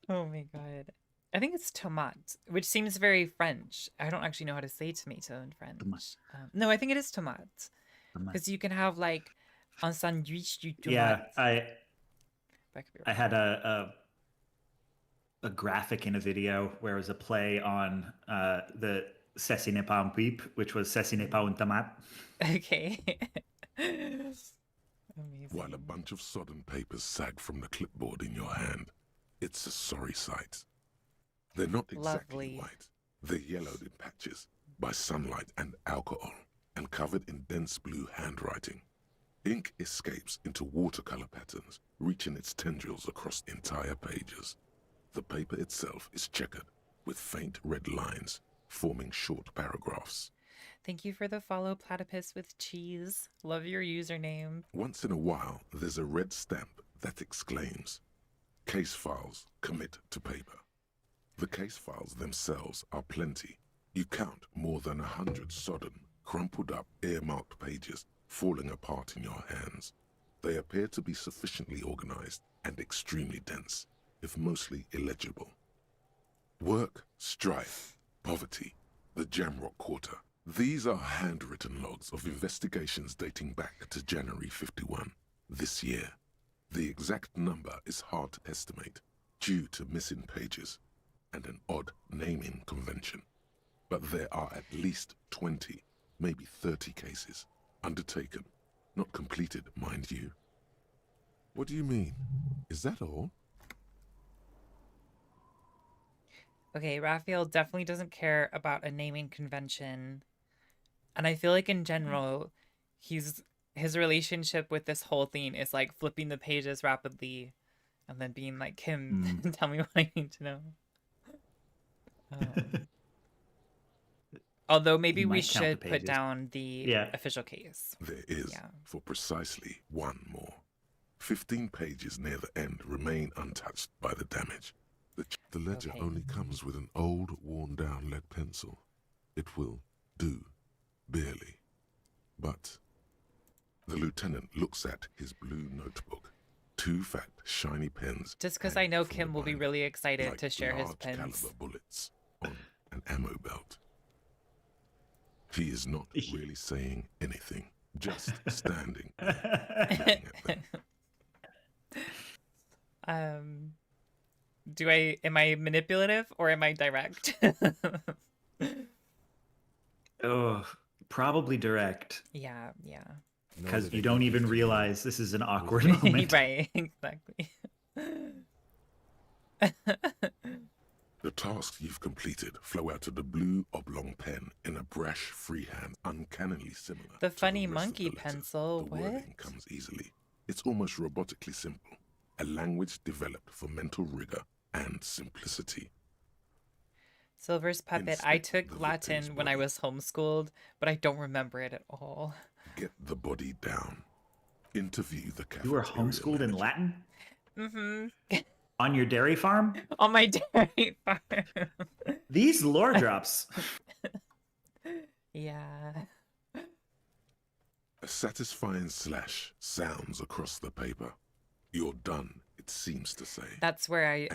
Oh my god. I think it's tomate, which seems very French. I don't actually know how to say tomato in French. No, I think it is tomate. Because you can have like un sandwich du tomate. Yeah, That could be I had a graphic in a video where it was a play on the Ceci n'est pas un pipe, which was Ceci n'est pas un tomate. Okay. While a bunch of sodden papers sag from the clipboard in your hand, it's a sorry sight. They're not exactly white. They're yellowed in patches by sunlight and alcohol, and covered in dense blue handwriting. Ink escapes into watercolor patterns, reaching its tendrils across entire pages. The paper itself is checkered, with faint red lines, forming short paragraphs. Thank you for the follow, Platypus with cheese. Love your username. Once in a while, there's a red stamp that exclaims, "Case files commit to paper." The case files themselves are plenty. You count more than 100 sodden, crumpled up, earmarked pages falling apart in your hands. They appear to be sufficiently organized and extremely dense, if mostly illegible. Work, strife, poverty, the Jamrock Quarter. These are handwritten logs of investigations dating back to January 51, this year. The exact number is hard to estimate, due to missing pages and an odd naming convention. But there are at least 20, maybe 30 cases, undertaken, not completed, mind you. What do you mean? Is that all? Okay, Raphael definitely doesn't care about a naming convention. And I feel like in general, his relationship with this whole thing is like flipping the pages rapidly and then being like, Kim, tell me what I need to know. Although maybe we should put down the official case. There is, for precisely one more. 15 pages near the end remain untouched by the damage. The ledger only comes with an old, worn-down lead pencil. It will do, barely. But the lieutenant looks at his blue notebook. 2 fat, shiny pens. Just because I know Kim will be really excited to share his pens. Caliber bullets on an ammo belt. He is not really saying anything, just standing there, looking at them. Am I manipulative or am I direct? Oh, Probably direct. Yeah. Because you don't even realize this is an awkward moment. Right, exactly. The tasks you've completed flow out of the blue oblong pen in a brash freehand, uncannily similar. The to funny the rest of monkey the letter. pencil, The what? wording comes easily. It's almost robotically simple. A language developed for mental rigor and simplicity. Silver's puppet. I took Latin when I was homeschooled, but I don't remember it at all. Get the body down. Interview the cafeteria You were homeschooled in Latin? Mm-hmm. On your dairy farm? On my dairy farm. These lore drops. Yeah. A satisfying slash sounds across the paper. You're done, it seems to say. That's where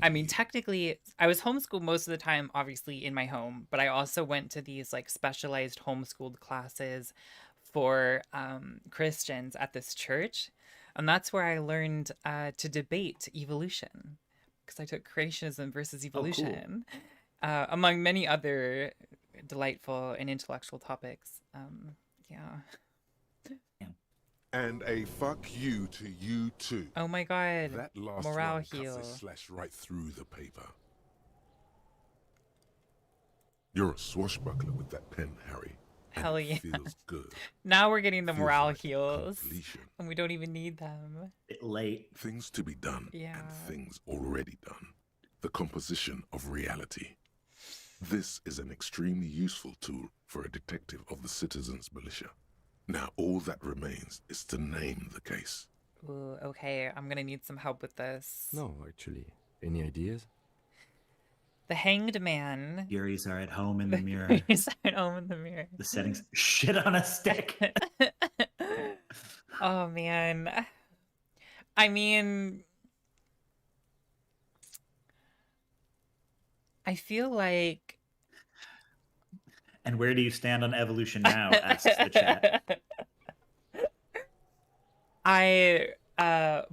I mean, technically, I was homeschooled most of the time, obviously, in my home, but I also went to these like specialized homeschooled classes for Christians at this church. And that's where I learned to debate evolution, because I took creationism versus evolution, among many other delightful and intellectual topics. Yeah. And a fuck you to you too. Oh my god. That last Morale line heal. cuts a slash right through the paper. You're a swashbuckler with that pen, Harry. Hell and yeah. it feels good. Now we're getting the Feels morale like heals. completion. And we don't even need them. Bit late. Things to be done Yeah. and things already done. The composition of reality. This is an extremely useful tool for a detective of the citizens' militia. Now all that remains is to name the case. Ooh, okay, I'm gonna need some help with this. No, actually. Any ideas? The Hanged Man. Furies are at home in The the mirror. Furies are at home in the mirror. The settings. Shit on a stick. Oh man. I mean, I feel like And where do you stand on evolution now? Asks the chat. I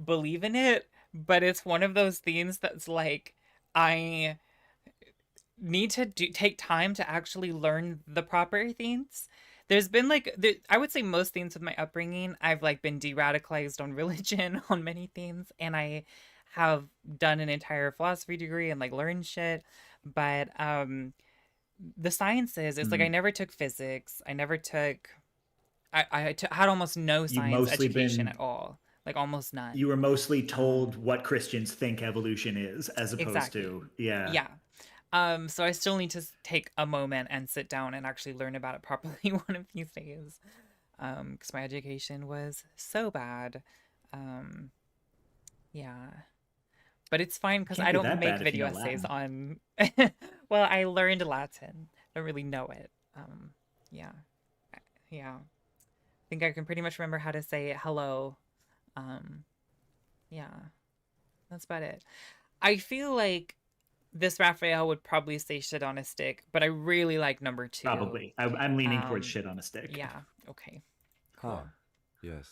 believe in it, but it's one of those things that's like I need to take time to actually learn the proper things. There's been like I would say most things with my upbringing, I've like been de-radicalized on religion, on many things, and I have done an entire philosophy degree and like learned shit. But the sciences, it's like I never took physics. I never took. I had almost no science education at all. Like almost none. You were mostly told what Christians think evolution is, as opposed to Yeah. So I still need to take a moment and sit down and actually learn about it properly one of these days. Because my education was so bad. Yeah. But it's fine because I don't make video essays on... Well, I learned Latin. I don't really know it. Yeah. I think I can pretty much remember how to say hello. Yeah. That's about it. I feel like this Raphael would probably say shit on a stick, but I really like number 2. Probably. I'm leaning towards shit on a stick. Yeah. Okay. Cool. Ah, yes.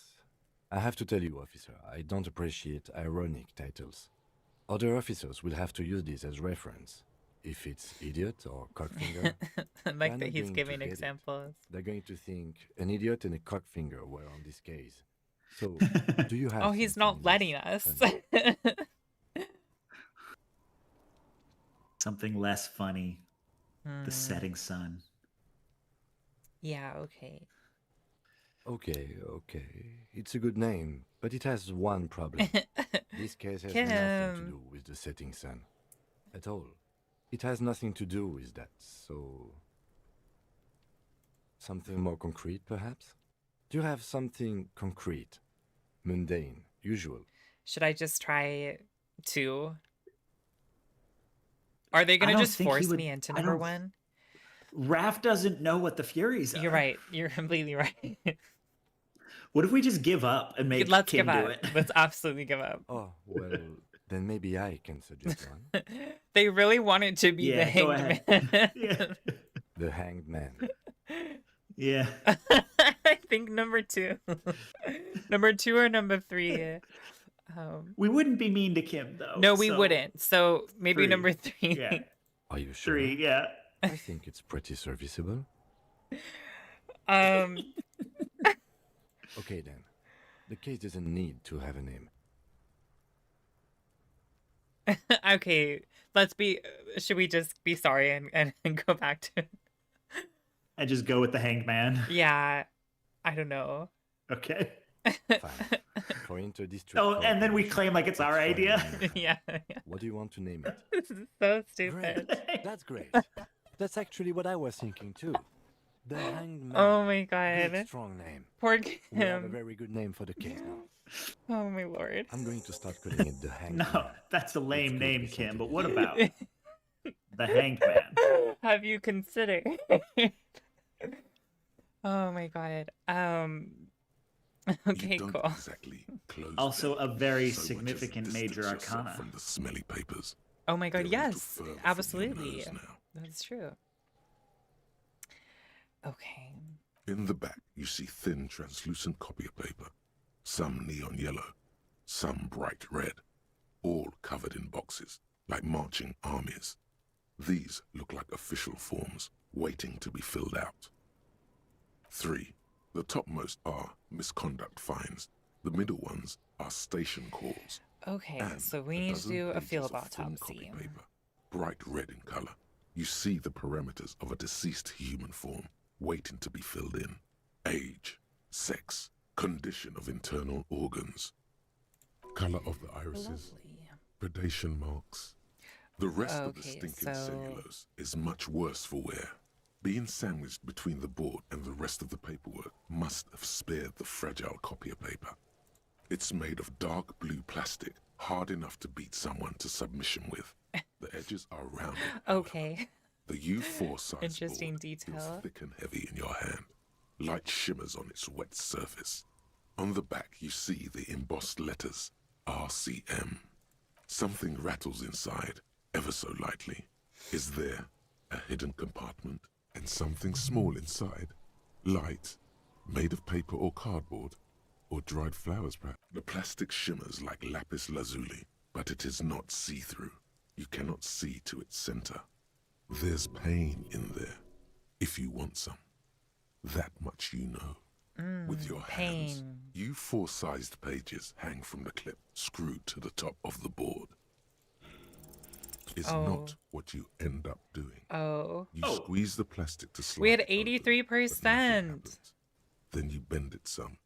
I have to tell you, officer, I don't appreciate ironic titles. Other officers will have to use this as reference. If it's idiot or cockfinger, like that he's giving examples. They're going to think an idiot and a cockfinger were on this case. So, do you have? Oh, he's not letting us. Something less funny. The setting sun. Yeah. Okay. Okay. It's a good name, but it has one problem. This case has nothing to do with the setting sun. At all. It has nothing to do with that, so... Something more concrete, perhaps? Do you have something concrete, mundane, usual? Should I just try 2? Are they going to just force me into number 1? Raph doesn't know what the Furies are. You're right. You're completely right. What if we just give up and make Let's Kim give up. do it? Let's absolutely give up. Oh, well, then maybe I can suggest one. They really want it to be the Hanged Man. The Hanged Man. Yeah. I think number 2. Number 2 or number 3. We wouldn't be mean to Kim, though. No, we wouldn't. So maybe 3. number 3. Yeah. Are you sure? 3, yeah. I think it's pretty serviceable. Um. Okay then. The case doesn't need to have a name. Okay. Let's be. Should we just be sorry and go back to? And just go with the hanged man. Yeah. I don't know. Okay. Fine. For inter-district. Oh, and then we claim like it's our idea. Yeah. What do you want to name it? This is so stupid. Great. That's great. That's actually what I was thinking too. The Hanged Man. Oh my god. Big, strong name. Poor We have a Kim. very good name for the case now. Oh my lord. I'm going to start calling it the Hanged Man. No, that's a lame name, Kim. But what about the hanged man? Have you considered? Oh my god. Okay, don't cool. Exactly close Also, down a very so much as significant distance major yourself arcana. from the smelly papers. Oh my god, They're a little yes. further from your Absolutely. nose now. That's true. Okay. In the back, you see thin, translucent copier paper. Some neon yellow, some bright red, all covered in boxes, like marching armies. These look like official forms, waiting to be filled out. 3. The topmost are misconduct fines. The middle ones are station calls. Okay, And so we need to dozen do a pages field of thin autopsy. copy paper, bright red in color. You see the parameters of a deceased human form, waiting to be filled in. Age, sex, condition of internal organs, color of the irises, predation marks. The rest of the Okay, stinking so- cellulose is much worse for wear. Being sandwiched between the board and the rest of the paperwork must have spared the fragile copier paper. It's made of dark blue plastic, hard enough to beat someone to submission with. The edges are rounded. Okay. The U4 size Interesting board detail. feels thick and heavy in your hand. Light shimmers on its wet surface. On the back, you see the embossed letters, RCM. Something rattles inside, ever so lightly. Is there a hidden compartment and something small inside? Light, made of paper or cardboard, or dried flowers perhaps? The plastic shimmers like lapis lazuli, but it is not see-through. You cannot see to its center. There's pain in there, if you want some. That much you know. With your hands, U4-sized pages hang from the clip screwed to the top of the board. Is not what you end up doing. Oh. You squeeze the plastic to slide. We had it open, 83%. then you bend it some.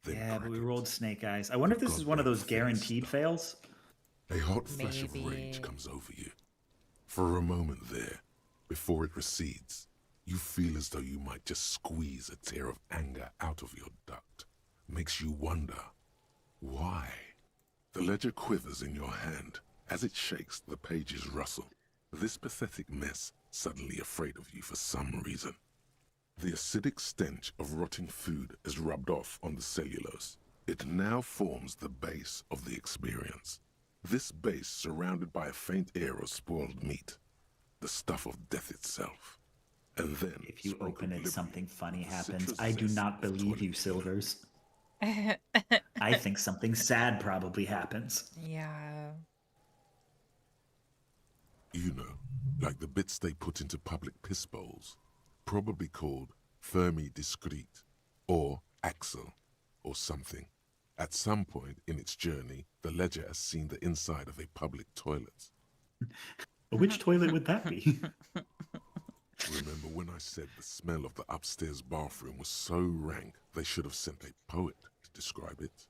Then Yeah, but we rolled snake eyes. I wonder if this is one of those guaranteed fails. a hot flash of Maybe. rage comes over you. For a moment there, before it recedes, you feel as though you might just squeeze a tear of anger out of your duct. Makes you wonder, why? The ledger quivers in your hand. As it shakes, the pages rustle. This pathetic mess suddenly afraid of you for some reason. The acidic stench of rotting food is rubbed off on the cellulose. It now forms the base of the experience. This base surrounded by a faint air of spoiled meat. The stuff of death itself. And then, If you sprinkled open it, liberally something funny with happens. citrus I do zest not of believe toilet you, cleaner. Silvers. I think something sad probably happens. Yeah. You know, like the bits they put into public piss bowls, probably called Fermi Discrete, or Axel, or something. At some point in its journey, the ledger has seen the inside of a public toilet. Which toilet would that be? Remember when I said the smell of the upstairs bathroom was so rank they should have sent a poet to describe it?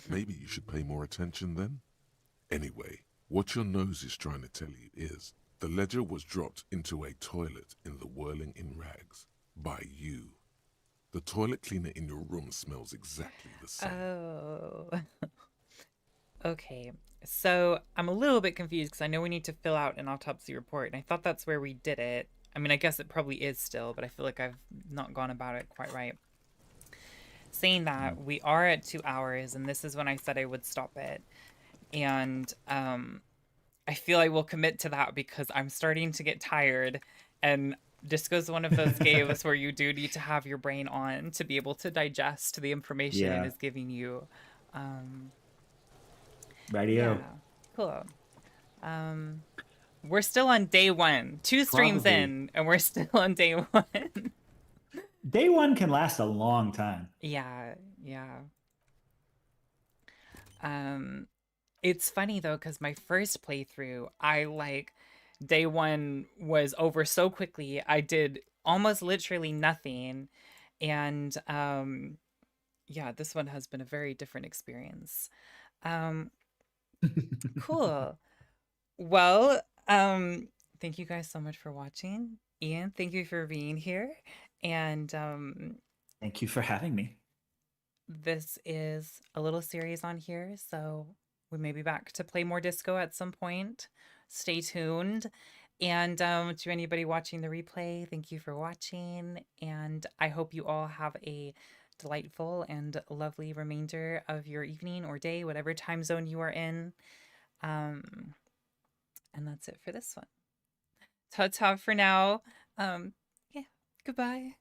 Maybe you should pay more attention then? Anyway, what your nose is trying to tell you is the ledger was dropped into a toilet in the whirling in rags by you. The toilet cleaner in your room smells exactly the same. Oh. Okay. So I'm a little bit confused because I know we need to fill out an autopsy report, and I thought that's where we did it. I mean, I guess it probably is still, but I feel like I've not gone about it quite right. Saying that, we are at 2 hours, and this is when I said I would stop it. And I feel I will commit to that because I'm starting to get tired, and Disco's one of those games where you do need to have your brain on to be able to digest the information it is giving you. Radio. Yeah, cool. We're still on day 1. 2 streams Probably. in, and we're still on day 1. Day 1 can last a long time. Yeah. It's funny though, because my first playthrough, day 1 was over so quickly. I did almost literally nothing. And yeah, this one has been a very different experience. Cool. Well, thank you guys so much for watching. Ian, thank you for being here. And thank you for having me. This is a little series on here, so we may be back to play more disco at some point. Stay tuned. And to anybody watching the replay, thank you for watching. And I hope you all have a delightful and lovely remainder of your evening or day, whatever time zone you are in. And that's it for this one. Ta-ta for now. Yeah, goodbye.